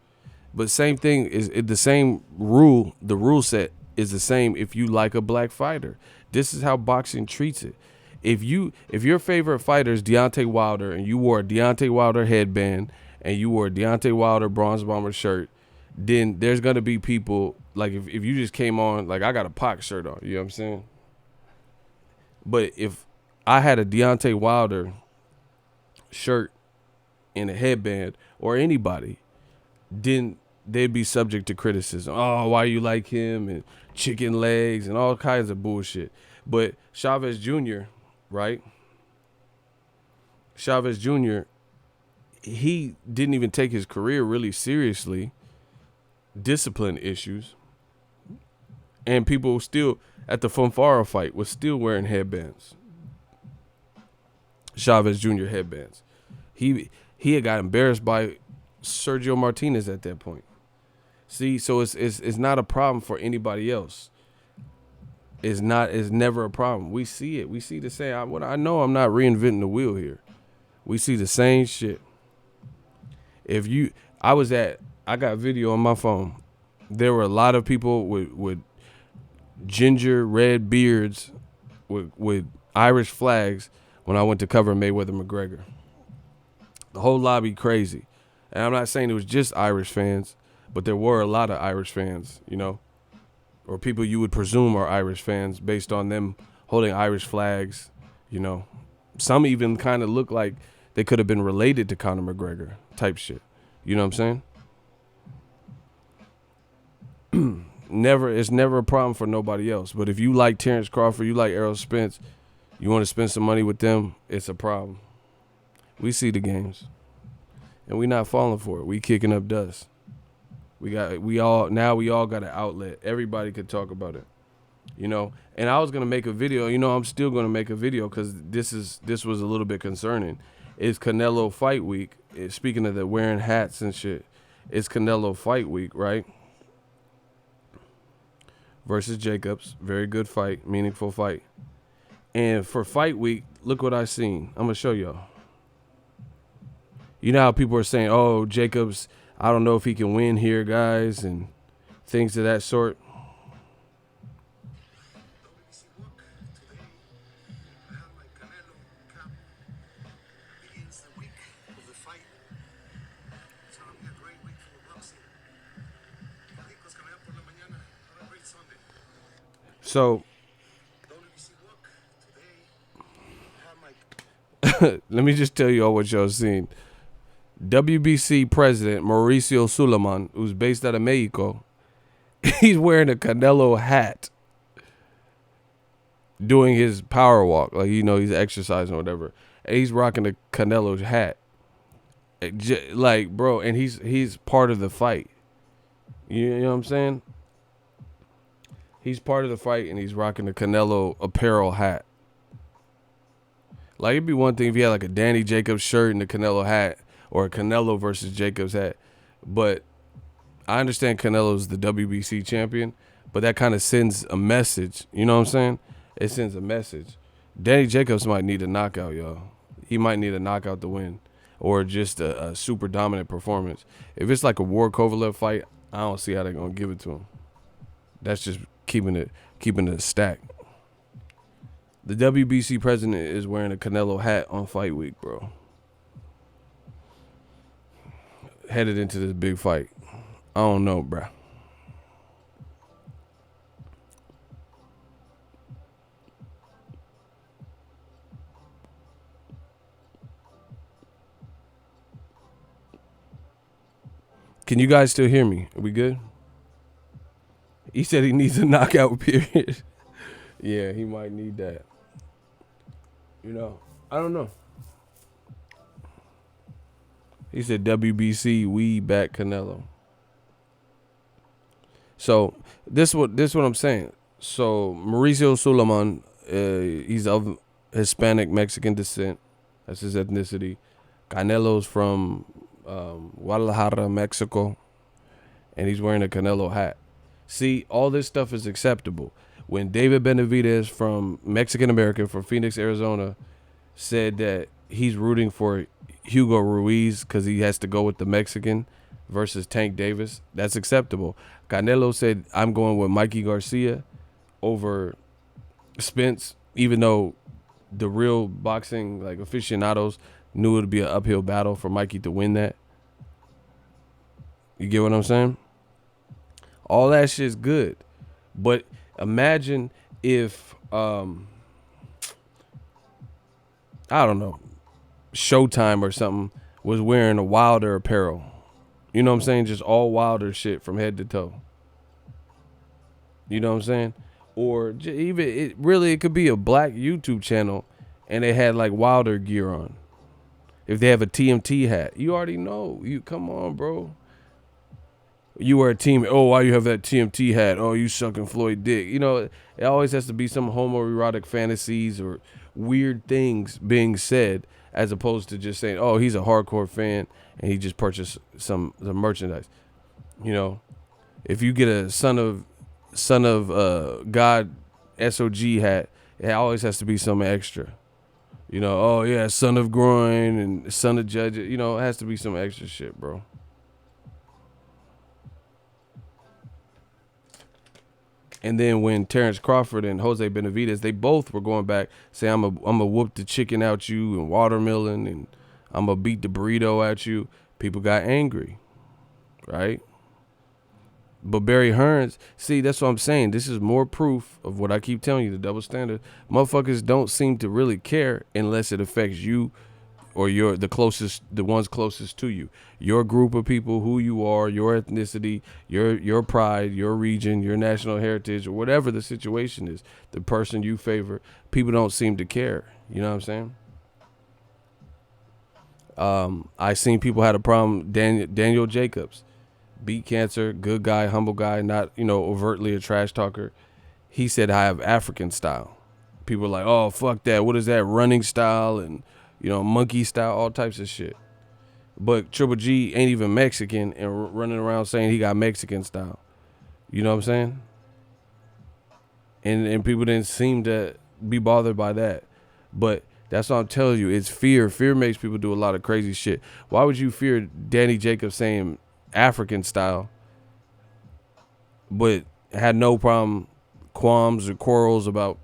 But same thing is the same rule. The rule set is the same if you like a black fighter. This is how boxing treats it. If your favorite fighter is Deontay Wilder and you wore a Deontay Wilder headband and you wore a Deontay Wilder bronze bomber shirt, then there's gonna be people like if you just came on like I got a Pac shirt on, you know what I'm saying? But if I had a Deontay Wilder shirt and a headband or anybody, then they'd be subject to criticism. Oh, why you like him and chicken legs and all kinds of bullshit. But Chavez Jr., right? Chavez Jr., he didn't even take his career really seriously. Discipline issues. And people still, at the Fonfara fight, was still wearing headbands. Chavez Jr. headbands. He had got embarrassed by Sergio Martinez at that point. See, so it's not a problem for anybody else. It's never a problem. We see it. We see the same. I know I'm not reinventing the wheel here. We see the same shit. I got video on my phone. There were a lot of people with ginger red beards with Irish flags when I went to cover Mayweather McGregor. The whole lobby crazy. And I'm not saying it was just Irish fans, but there were a lot of Irish fans, you know, or people you would presume are Irish fans based on them holding Irish flags, you know. Some even kind of look like they could have been related to Conor McGregor type shit. You know what I'm saying? It's never a problem for nobody else. But if you like Terrence Crawford, you like Errol Spence, you want to spend some money with them, it's a problem. We see the games. And we not falling for it. We kicking up dust. We all got an outlet. Everybody could talk about it. You know, and I was gonna make a video. You know, I'm still gonna make a video because this was a little bit concerning. It's Canelo fight week. Speaking of the wearing hats and shit, it's Canelo fight week, right? Versus Jacobs, very good fight, meaningful fight. And for fight week, look what I seen. I'm gonna show y'all. You know how people are saying, "Oh, Jacobs, I don't know if he can win here, guys," and things of that sort. So, let me just tell you all what y'all seen. WBC president Mauricio Suleiman, who's based out of Mexico, he's wearing a Canelo hat doing his power walk. Like, you know, he's exercising or whatever. And he's rocking a Canelo hat. Like, bro, and he's part of the fight. You know what I'm saying? He's part of the fight, and he's rocking the Canelo apparel hat. Like, it'd be one thing if he had like a Danny Jacobs shirt and the Canelo hat, or a Canelo versus Jacobs hat. But I understand Canelo's the WBC champion, but that kind of sends a message. You know what I'm saying? It sends a message. Danny Jacobs might need a knockout, y'all. He might need a knockout to win, or just a super dominant performance. If it's like a Ward Kovalev fight, I don't see how they're gonna give it to him. That's just keeping it stacked. The WBC president is wearing a Canelo hat on fight week, bro. Headed into this big fight. I don't know, bro. Can you guys still hear me? Are we good? He said he needs a knockout period. Yeah, he might need that. You know, I don't know. He said WBC, we back Canelo. So this what I'm saying. So Mauricio Suleiman, he's of Hispanic Mexican descent. That's his ethnicity. Canelo's from Guadalajara, Mexico, and he's wearing a Canelo hat. See, all this stuff is acceptable. When David Benavidez from Mexican American from Phoenix, Arizona, said that he's rooting for Hugo Ruiz because he has to go with the Mexican versus Tank Davis, that's acceptable. Canelo said, I'm going with Mikey Garcia over Spence, even though the real boxing like aficionados knew it would be an uphill battle for Mikey to win that. You get what I'm saying? All that shit's good. But imagine if I don't know, Showtime or something was wearing a Wilder apparel. You know what I'm saying? Just all Wilder shit from head to toe. You know what I'm saying? Or even it could be a black YouTube channel and they had like Wilder gear on. If they have a TMT hat, you already know. You come on, bro. You wear a team. Oh, why you have that TMT hat? Oh, you sucking Floyd dick. You know, it always has to be some homoerotic fantasies or weird things being said, as opposed to just saying, oh, he's a hardcore fan and he just purchased some merchandise. You know, if you get a son of God SOG hat, it always has to be something extra. You know, oh yeah, son of groin and son of judge. You know, it has to be some extra shit, bro. And then when Terrence Crawford and Jose Benavidez, they both were going back saying, I'm a whoop the chicken out you and watermelon and I'm going to beat the burrito at you. People got angry, right? But Barry Hearns, see, that's what I'm saying. This is more proof of what I keep telling you, the double standard. Motherfuckers don't seem to really care unless it affects you or the ones closest to you, your group of people, who you are, your ethnicity, your pride, your region, your national heritage, or whatever the situation is, the person you favor. People don't seem to care. You know what I'm saying? I seen people had a problem. Daniel Jacobs, beat cancer, good guy, humble guy, not overtly a trash talker. He said I have African style. People are like, oh fuck that. What is that, running style and monkey style, all types of shit. But Triple G ain't even Mexican and running around saying he got Mexican style. You know what I'm saying? And people didn't seem to be bothered by that. But that's what I'm telling you. It's fear. Fear makes people do a lot of crazy shit. Why would you fear Danny Jacobs saying African style, but had no problem, qualms or quarrels about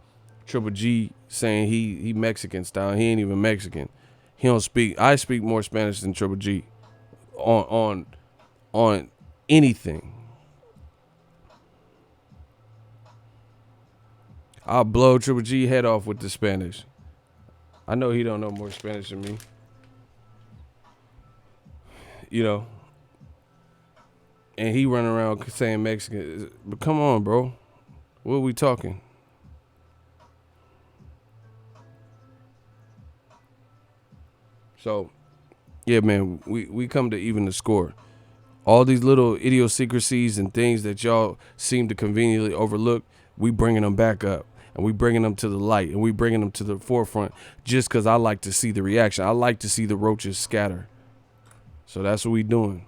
Triple G saying he Mexican style? He ain't even Mexican. He don't speak. I speak more Spanish than Triple G on anything. I'll blow Triple G head off with the Spanish. I know he don't know more Spanish than me. And he running around saying Mexican. But come on, bro. What are we talking? So, yeah, man, we come to even the score. All these little idiosyncrasies and things that y'all seem to conveniently overlook, we bringing them back up. And we bringing them to the light. And we bringing them to the forefront just because I like to see the reaction. I like to see the roaches scatter. So that's what we doing.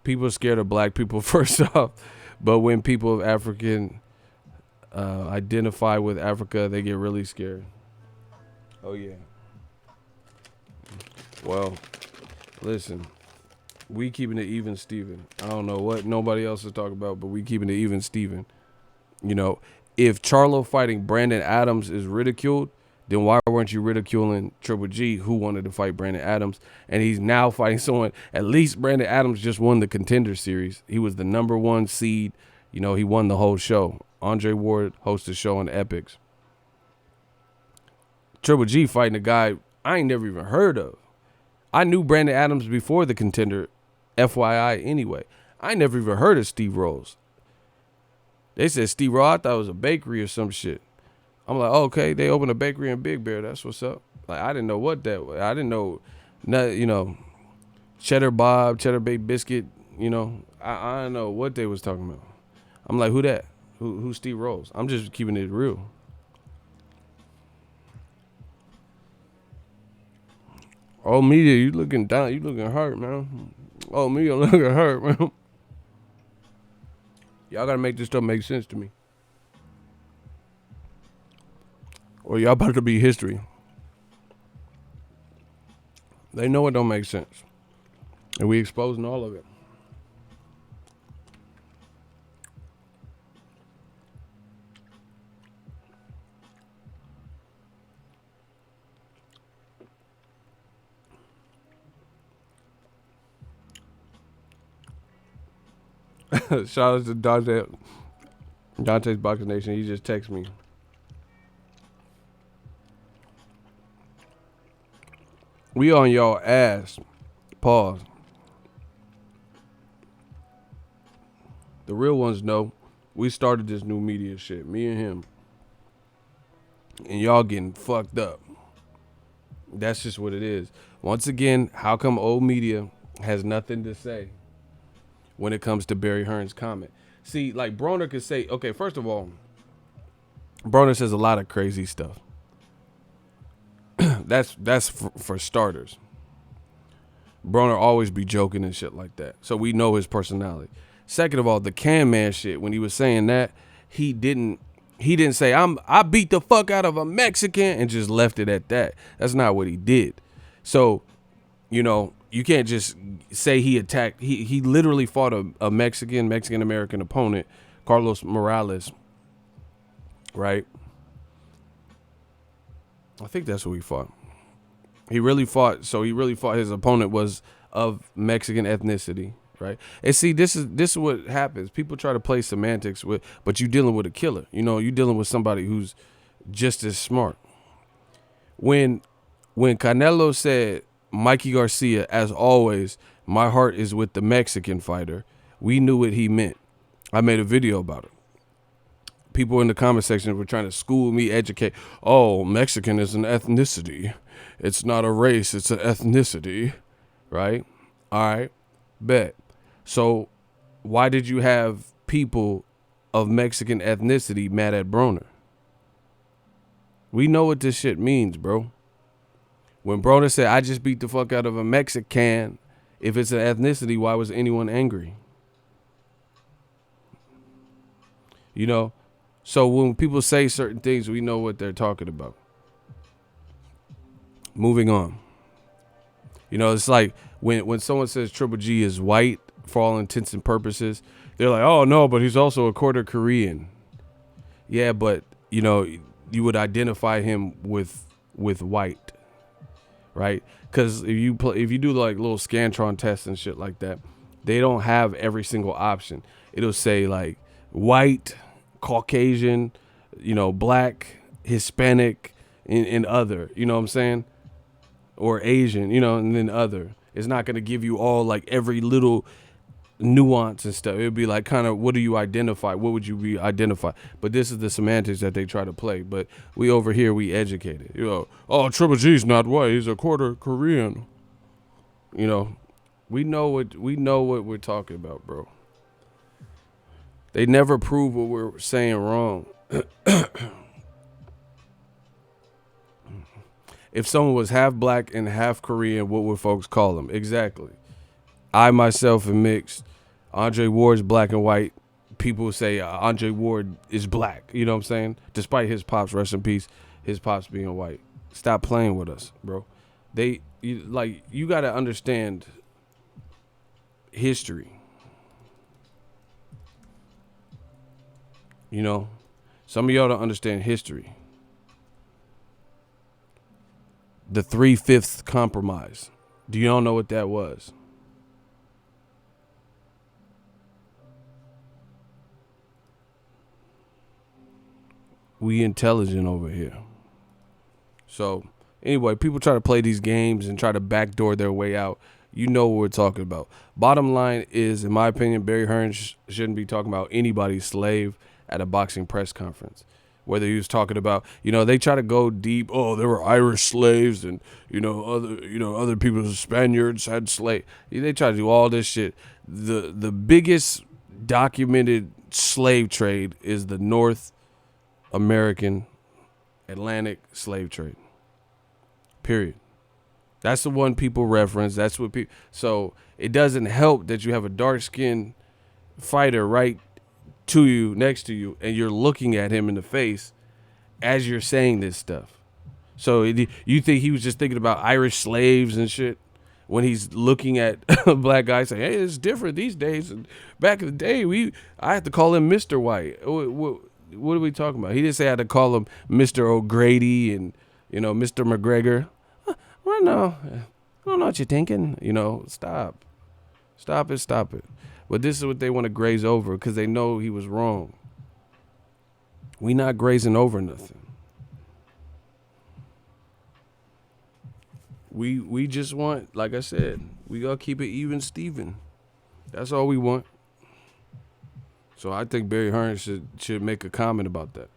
People are scared of black people, first off. But when people of African identify with Africa, they get really scared. Oh, yeah. Well, listen, we keeping it even, Steven. I don't know what nobody else is talking about, but we keeping it even, Steven. If Charlo fighting Brandon Adams is ridiculed, then why weren't you ridiculing Triple G, who wanted to fight Brandon Adams? And he's now fighting someone. At least Brandon Adams just won the Contender Series. He was the number 1 seed. He won the whole show. Andre Ward hosted the show on Epics. Triple G fighting a guy I ain't never even heard of. I knew Brandon Adams before the Contender, FYI anyway. I never even heard of Steve Rose. They said Steve Rose, I thought it was a bakery or some shit. I'm like, okay, they opened a bakery in Big Bear. That's what's up. Like, I didn't know what that was. I didn't know, Cheddar Bob, Cheddar Bay Biscuit, I don't know what they was talking about. I'm like, who that? Who's Steve Rose? I'm just keeping it real. Oh, media, you looking down. You looking hurt, man. Oh, media looking hurt, man. Y'all got to make this stuff make sense to me. Or y'all about to be history. They know it don't make sense. And we exposing all of it. Shout out to Dante's Boxing Nation. He just texted me. We on y'all ass. Pause. The real ones know we started this new media shit. Me and him. And y'all getting fucked up. That's just what it is. Once again, how come old media has nothing to say when it comes to Barry Hearns' comment? See, like Broner could say, okay, first of all, Broner says a lot of crazy stuff. That's for starters. Broner always be joking and shit like that. So we know his personality. Second of all, the Can Man shit, when he was saying that, he didn't say I beat the fuck out of a Mexican and just left it at that. That's not what he did. So, you know, you can't just say he attacked. He literally fought a Mexican American opponent, Carlos Morales. Right? I think that's who he fought. He really fought. His opponent was of Mexican ethnicity. Right. And see, this is what happens. People try to play semantics but you're dealing with a killer. You know, you're dealing with somebody who's just as smart. When Canelo said, Mikey Garcia, as always, my heart is with the Mexican fighter, we knew what he meant. I made a video about it. People in the comment section were trying to school me, educate. Oh, Mexican is an ethnicity. It's not a race. It's an ethnicity. Right. All right. Bet. So why did you have people of Mexican ethnicity mad at Broner? We know what this shit means, bro. When Broner said, I just beat the fuck out of a Mexican, if it's an ethnicity, why was anyone angry? You know? So when people say certain things, we know what they're talking about. Moving on. You know, it's like when someone says Triple G is white, for all intents and purposes, they're like, oh no, but he's also a quarter Korean. Yeah, but you know, you would identify him with white, right? Because if you do like little Scantron tests and shit like that, they don't have every single option. It'll say like white, Caucasian, you know, black, Hispanic, and other. You know what I'm saying? Or Asian, you know, and then other. It's not gonna give you all like every little nuance and stuff. It'd be like kind of, what do you identify? What would you be identify? But this is the semantics that they try to play. But we over here, we educated. You know, oh, Triple G's not white. He's a quarter Korean. You know, we know what we're talking about, bro. They never prove what we're saying wrong. If someone was half black and half Korean, what would folks call them? Exactly. I myself am mixed. Andre Ward's black and white. People say Andre Ward is black. You know what I'm saying? Despite his pops, rest in peace, his pops being white. Stop playing with us, bro. You got to understand history. You know, some of y'all don't understand history. The 3/5 compromise. Do y'all know what that was? We intelligent over here. So anyway, people try to play these games and try to backdoor their way out. You know what we're talking about. Bottom line is, in my opinion, Barry Hearns shouldn't be talking about anybody's slave at a boxing press conference. Whether he was talking about, you know, they try to go deep. Oh, there were Irish slaves, and other people, Spaniards had slaves. They try to do all this shit. The biggest documented slave trade is the North American Atlantic slave trade. Period. That's the one people reference. That's what people. So it doesn't help that you have a dark-skinned fighter right to you, next to you, and you're looking at him in the face as you're saying this stuff. So you think he was just thinking about Irish slaves and shit when he's looking at a black guy saying, hey, it's different these days. And back in the day, I had to call him Mr. White. What are we talking about? He didn't say I had to call him Mr. O'Grady and, you know, Mr. McGregor. Well, no, I don't know what you're thinking. You know, stop it. But this is what they want to graze over because they know he was wrong. We not grazing over nothing. We just want, like I said, we gotta keep it even Steven. That's all we want. So I think Barry Hearns should make a comment about that.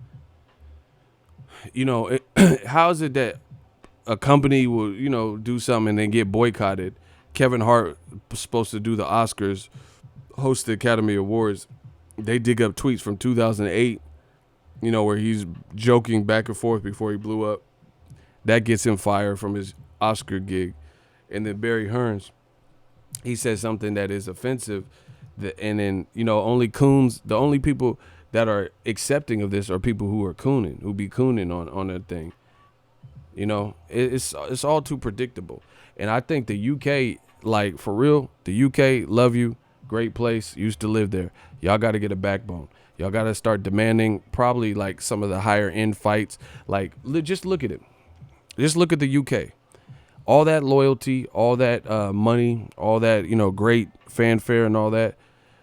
You know, how is it that a company will, you know, do something and then get boycotted? Kevin Hart was supposed to do the Oscars, host the Academy Awards. They dig up tweets from 2008, you know, where he's joking back and forth before he blew up. That gets him fired from his Oscar gig. And then Barry Hearns, he says something that is offensive. And then, you know, only coons, the only people that are accepting of this are people who are cooning, who be cooning on that thing. You know, it's all too predictable. And I think the UK, like, for real, the UK, love you, great place, used to live there. Y'all got to get a backbone. Y'all got to start demanding probably, like, some of the higher end fights. Like, just look at it. Just look at the UK. All that loyalty, all that money, all that, you know, great fanfare and all that.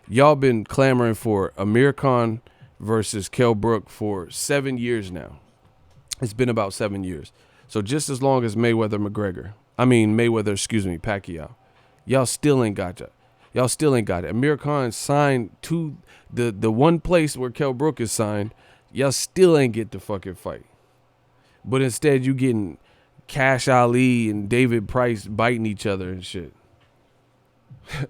Y'all been clamoring for Amir Khan versus Kell Brook for 7 years now. It's been about 7 years. So just as long as Pacquiao. Y'all still ain't got it. Y'all still ain't got it. Amir Khan signed to the one place where Kell Brook is signed. Y'all still ain't get the fucking fight. But instead you getting Cash Ali and David Price biting each other and shit.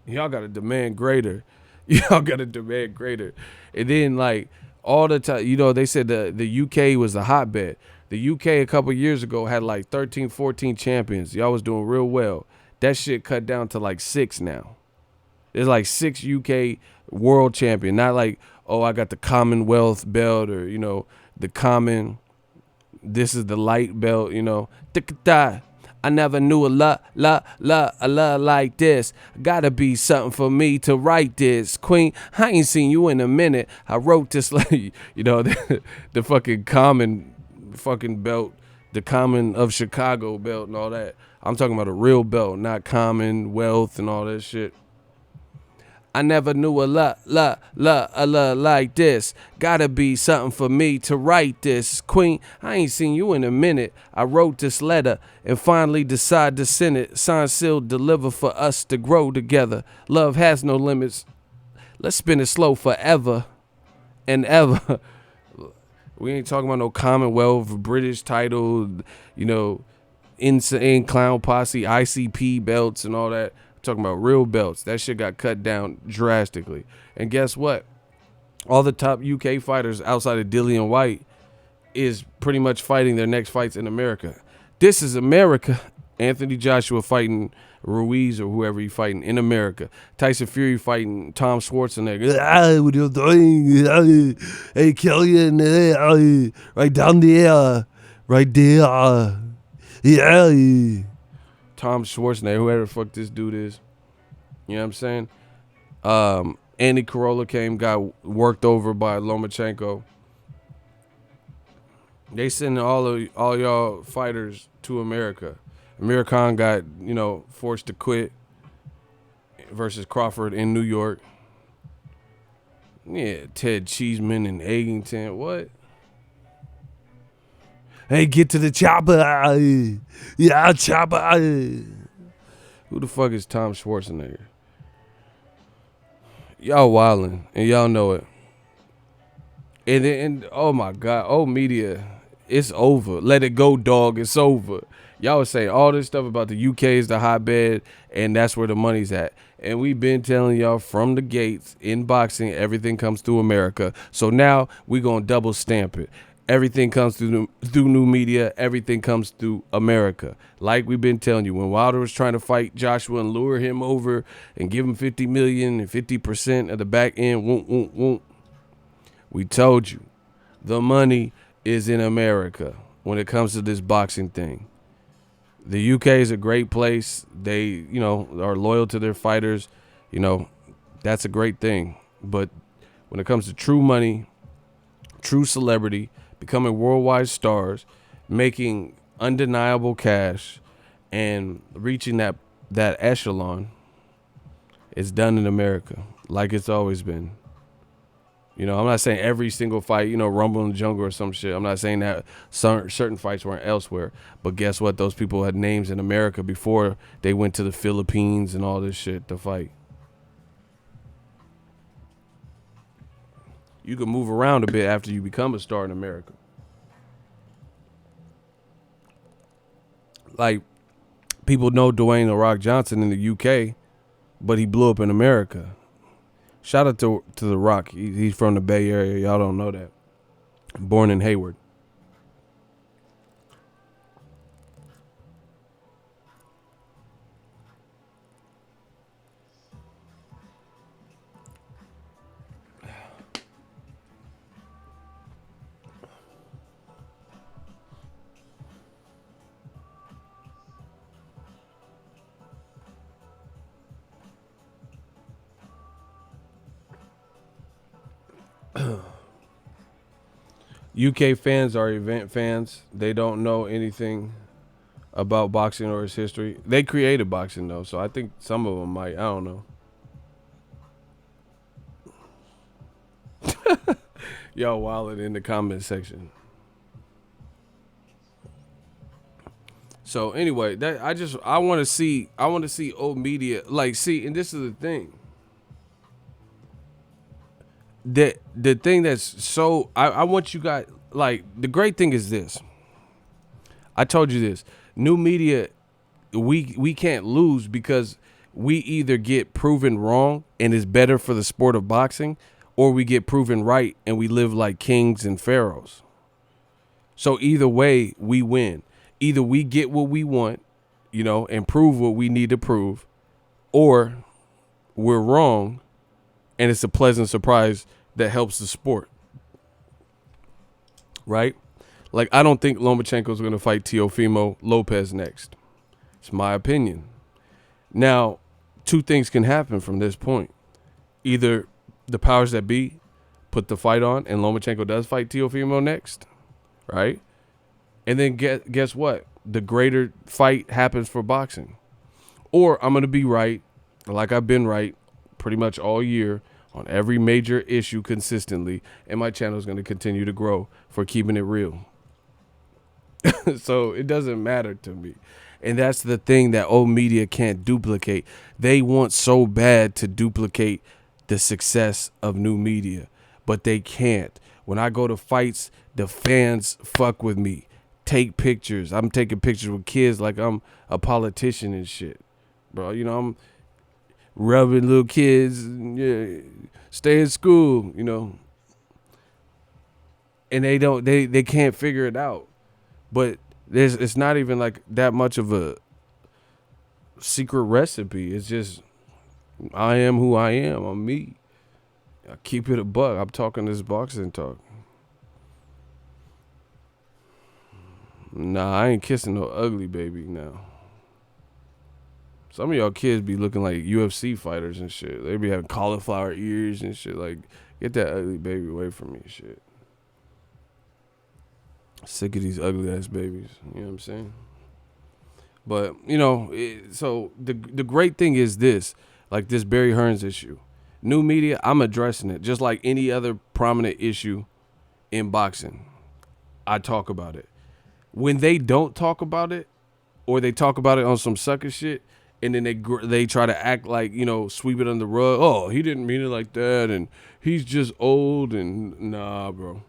Y'all got to demand greater. Y'all got to demand greater. And then, like, all the time, you know, they said the UK was a hotbed. The UK a couple years ago had like 13, 14 champions. Y'all was doing real well. That shit cut down to like 6 now. There's like 6 UK world champion. Not like, oh, I got the Commonwealth belt or, you know, the common, this is the light belt, you know. I never knew a lot like this. Gotta be something for me to write this. Queen, I ain't seen you in a minute. I wrote this like, you know, the fucking common fucking belt, the common of Chicago belt and all that. I'm talking about a real belt, not Commonwealth and all that shit. I never knew a lot like this. Gotta be something for me to write this. Queen, I ain't seen you in a minute. I wrote this letter and finally decided to send it. Sign, seal, deliver for us to grow together. Love has no limits. Let's spin it slow forever and ever. We ain't talking about no Commonwealth, British title, you know, Insane Clown Posse, ICP belts and all that. Talking about real belts. That shit got cut down drastically. And guess what? All the top UK fighters outside of Dillian White is pretty much fighting their next fights in America. This is America. Anthony Joshua fighting Ruiz or whoever he fighting in America. Tyson Fury fighting Tom Schwarzenegger. What are you doing? Hey, kill you right down there. Right there. Yeah. Tom Schwarzenegger, whoever the fuck this dude is. You know what I'm saying? Andy Corolla got worked over by Lomachenko. They send all y'all fighters to America. Amir Khan got, you know, forced to quit versus Crawford in New York. Yeah, Ted Cheeseman and Eggington. What? Hey, get to the chopper. Yeah, chopper. Who the fuck is Tom Schwarzenegger? Y'all wildin', and y'all know it. And oh my God, oh media, it's over. Let it go, dog. It's over. Y'all was saying all this stuff about the UK is the hotbed, and that's where the money's at. And we've been telling y'all from the gates in boxing, everything comes through America. So now we gonna double stamp it. Everything comes through new media. Everything comes through America. Like we've been telling you, when Wilder was trying to fight Joshua and lure him over and give him $50 million and 50% of the back end, we told you the money is in America when it comes to this boxing thing. The UK is a great place. They, you know, are loyal to their fighters. You know, that's a great thing. But when it comes to true money, true celebrity, becoming worldwide stars, making undeniable cash, and reaching that echelon, it's done in America. like it's always been. You know, I'm not saying every single fight, you know, Rumble in the Jungle or some shit. I'm not saying that certain fights weren't elsewhere. But guess what? Those people had names in America before they went to the Philippines and all this shit to fight. You can move around a bit after you become a star in America. Like, people know Dwayne "The Rock" Johnson in the UK, but he blew up in America. Shout out to The Rock. He's from the Bay Area. Y'all don't know that. Born in Hayward. UK fans are event fans. They don't know anything about boxing or its history. They created boxing though, so I think some of them might. I don't know. Y'all wildin' in the comment section. So anyway, that I want to see old media like see, and this is the thing. The thing that's so I want you guys like the great thing is this. I told you this. New media, we can't lose because we either get proven wrong and it's better for the sport of boxing, or we get proven right and we live like kings and pharaohs. So either way, we win. Either we get what we want, you know, and prove what we need to prove, or we're wrong and it's a pleasant surprise that helps the sport. Right? Like, I don't think Lomachenko's going to fight Teofimo Lopez next. It's my opinion. Now, two things can happen from this point. Either the powers that be put the fight on and Lomachenko does fight Teofimo next, right? And then guess what? The greater fight happens for boxing. Or I'm going to be right, like I've been right pretty much all year on every major issue consistently, and my channel is going to continue to grow for keeping it real. So it doesn't matter to me. And that's the thing that old media can't duplicate. They want so bad to duplicate the success of new media, but they can't. When I go to fights, the fans fuck with me. Take pictures. I'm taking pictures with kids like I'm a politician and shit. Bro, you know, I'm rubbing little kids, yeah, stay in school, you know. And they can't figure it out. But it's not even like that much of a secret recipe. It's just I am who I am. I'm me. I keep it a buck. I'm talking this boxing talk. Nah, I ain't kissing no ugly baby now. Some of y'all kids be looking like UFC fighters and shit. They be having cauliflower ears and shit. Like, get that ugly baby away from me, shit. Sick of these ugly ass babies. You know what I'm saying? But, you know, so the great thing is this, like this Barry Hearns issue. New media, I'm addressing it just like any other prominent issue in boxing. I talk about it. When they don't talk about it, or they talk about it on some sucker shit, and then they try to act like, you know, sweep it under the rug. Oh, he didn't mean it like that, and he's just old, and nah, bro.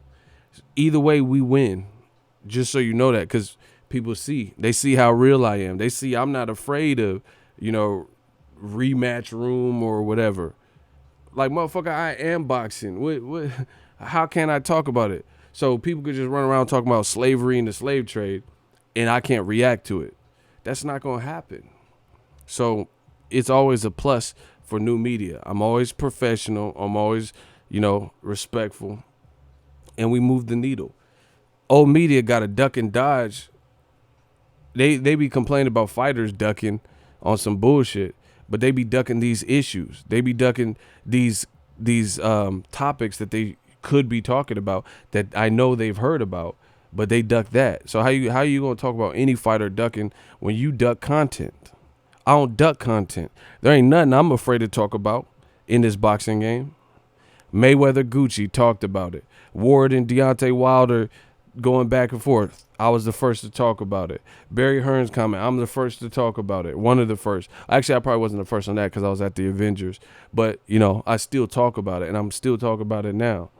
Either way, we win. Just so you know that, because people they see how real I am. They see I'm not afraid of, you know, rematch room or whatever. Like, motherfucker, I am boxing. What? How can I talk about it? So people could just run around talking about slavery and the slave trade, and I can't react to it. That's not going to happen. So it's always a plus for new media. I'm always professional. I'm always, you know, respectful. And we move the needle. Old media got to duck and dodge. They be complaining about fighters ducking on some bullshit, but they be ducking these issues. They be ducking these topics that they could be talking about that I know they've heard about, but they duck that. So how you gonna talk about any fighter ducking when you duck content? I don't duck content. There ain't nothing I'm afraid to talk about. in this boxing game. Mayweather Gucci talked about it. Ward and Deontay Wilder going back and forth. I was the first to talk about it. Barry Hearns comment. I'm the first to talk about it. One of the first. Actually, I probably wasn't the first on that because I was at the Avengers. But, you know, I still talk about it, and I'm still talking about it now.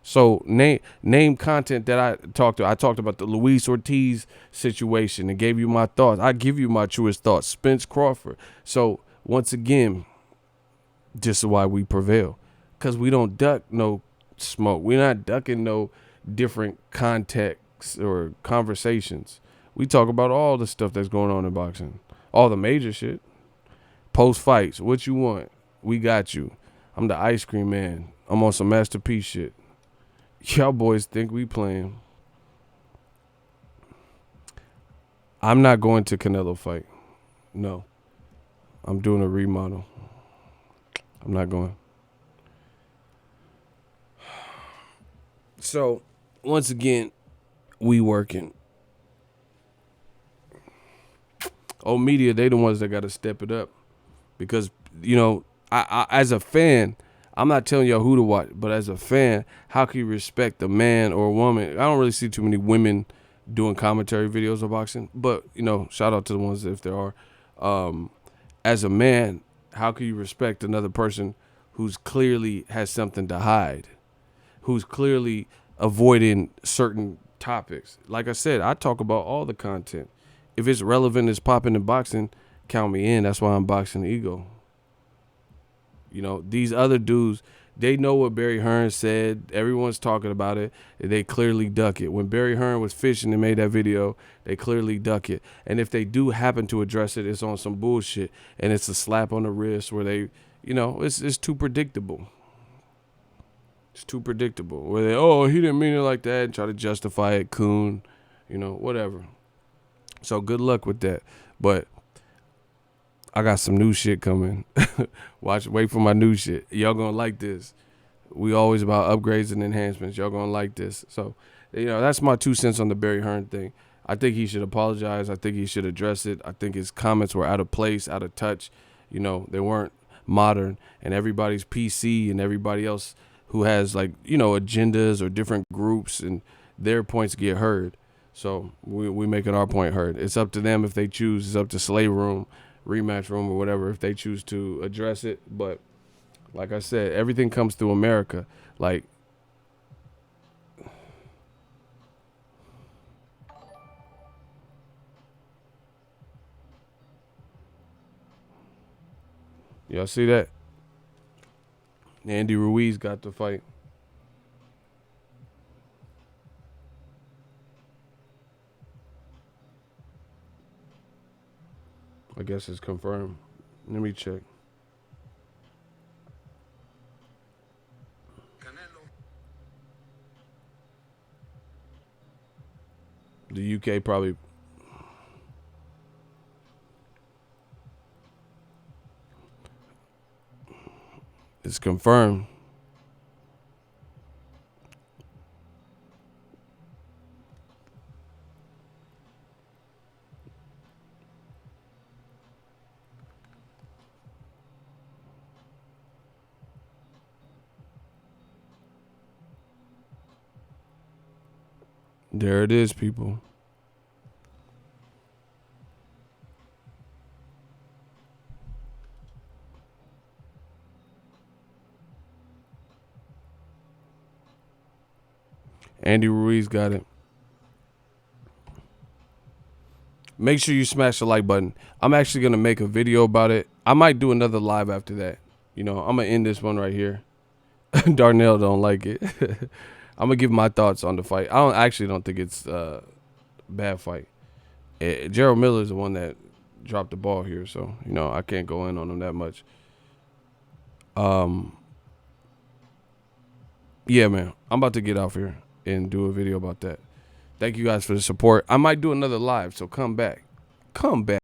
So name content that I talked to. I talked about the Luis Ortiz situation and gave you my thoughts. I give you my truest thoughts. Spence Crawford. So, once again, this is why we prevail. Because we don't duck no smoke. We're not ducking no different contexts or conversations. We talk about all the stuff that's going on in boxing. All the major shit. Post fights. What you want? We got you. I'm the ice cream man. I'm on some masterpiece shit. Y'all boys think we playing. I'm not going to Canelo fight. No. I'm doing a remodel. I'm not going. So, once again, we working. Old media, they the ones that got to step it up. Because, you know, I as a fan, I'm not telling y'all who to watch, but as a fan, how can you respect a man or a woman? I don't really see too many women doing commentary videos of boxing, but, you know, shout out to the ones if there are. As a man, how can you respect another person who's clearly has something to hide? Who's clearly avoiding certain topics. Like I said, I talk about all the content. If it's relevant, it's popping in boxing, count me in. That's why I'm Boxing Ego. You know, these other dudes, they know what Barry Hearns said. Everyone's talking about it. They clearly duck it. When Barry Hearns was fishing and made that video, they clearly duck it. And if they do happen to address it, it's on some bullshit. And it's a slap on the wrist where they, you know, it's too predictable. It's too predictable. Where they, oh, he didn't mean it like that, and try to justify it, coon, you know, whatever. So good luck with that. But I got some new shit coming. Wait for my new shit. Y'all gonna like this. We always about upgrades and enhancements. Y'all gonna like this. So, you know, that's my 2 cents on the Barry Hearns thing. I think he should apologize. I think he should address it. I think his comments were out of place, out of touch. You know, they weren't modern, and everybody's PC and everybody else who has, like, you know, agendas or different groups, and their points get heard. So we making our point heard. It's up to them if they choose. It's up to Slay Room, Rematch Room, or whatever if they choose to address it. But like I said, everything comes through America. Like, y'all see that? Andy Ruiz got the fight. I guess it's confirmed. Let me check. The UK probably. It's confirmed. There it is, people. Andy Ruiz got it. Make sure you smash the like button. I'm actually going to make a video about it. I might do another live after that. You know, I'm going to end this one right here. Darnell don't like it. I'm going to give my thoughts on the fight. I actually don't think it's a bad fight. Gerald Miller is the one that dropped the ball here, so, you know, I can't go in on him that much. Yeah, man, I'm about to get off here and do a video about that. Thank you guys for the support. I might do another live, so come back. Come back.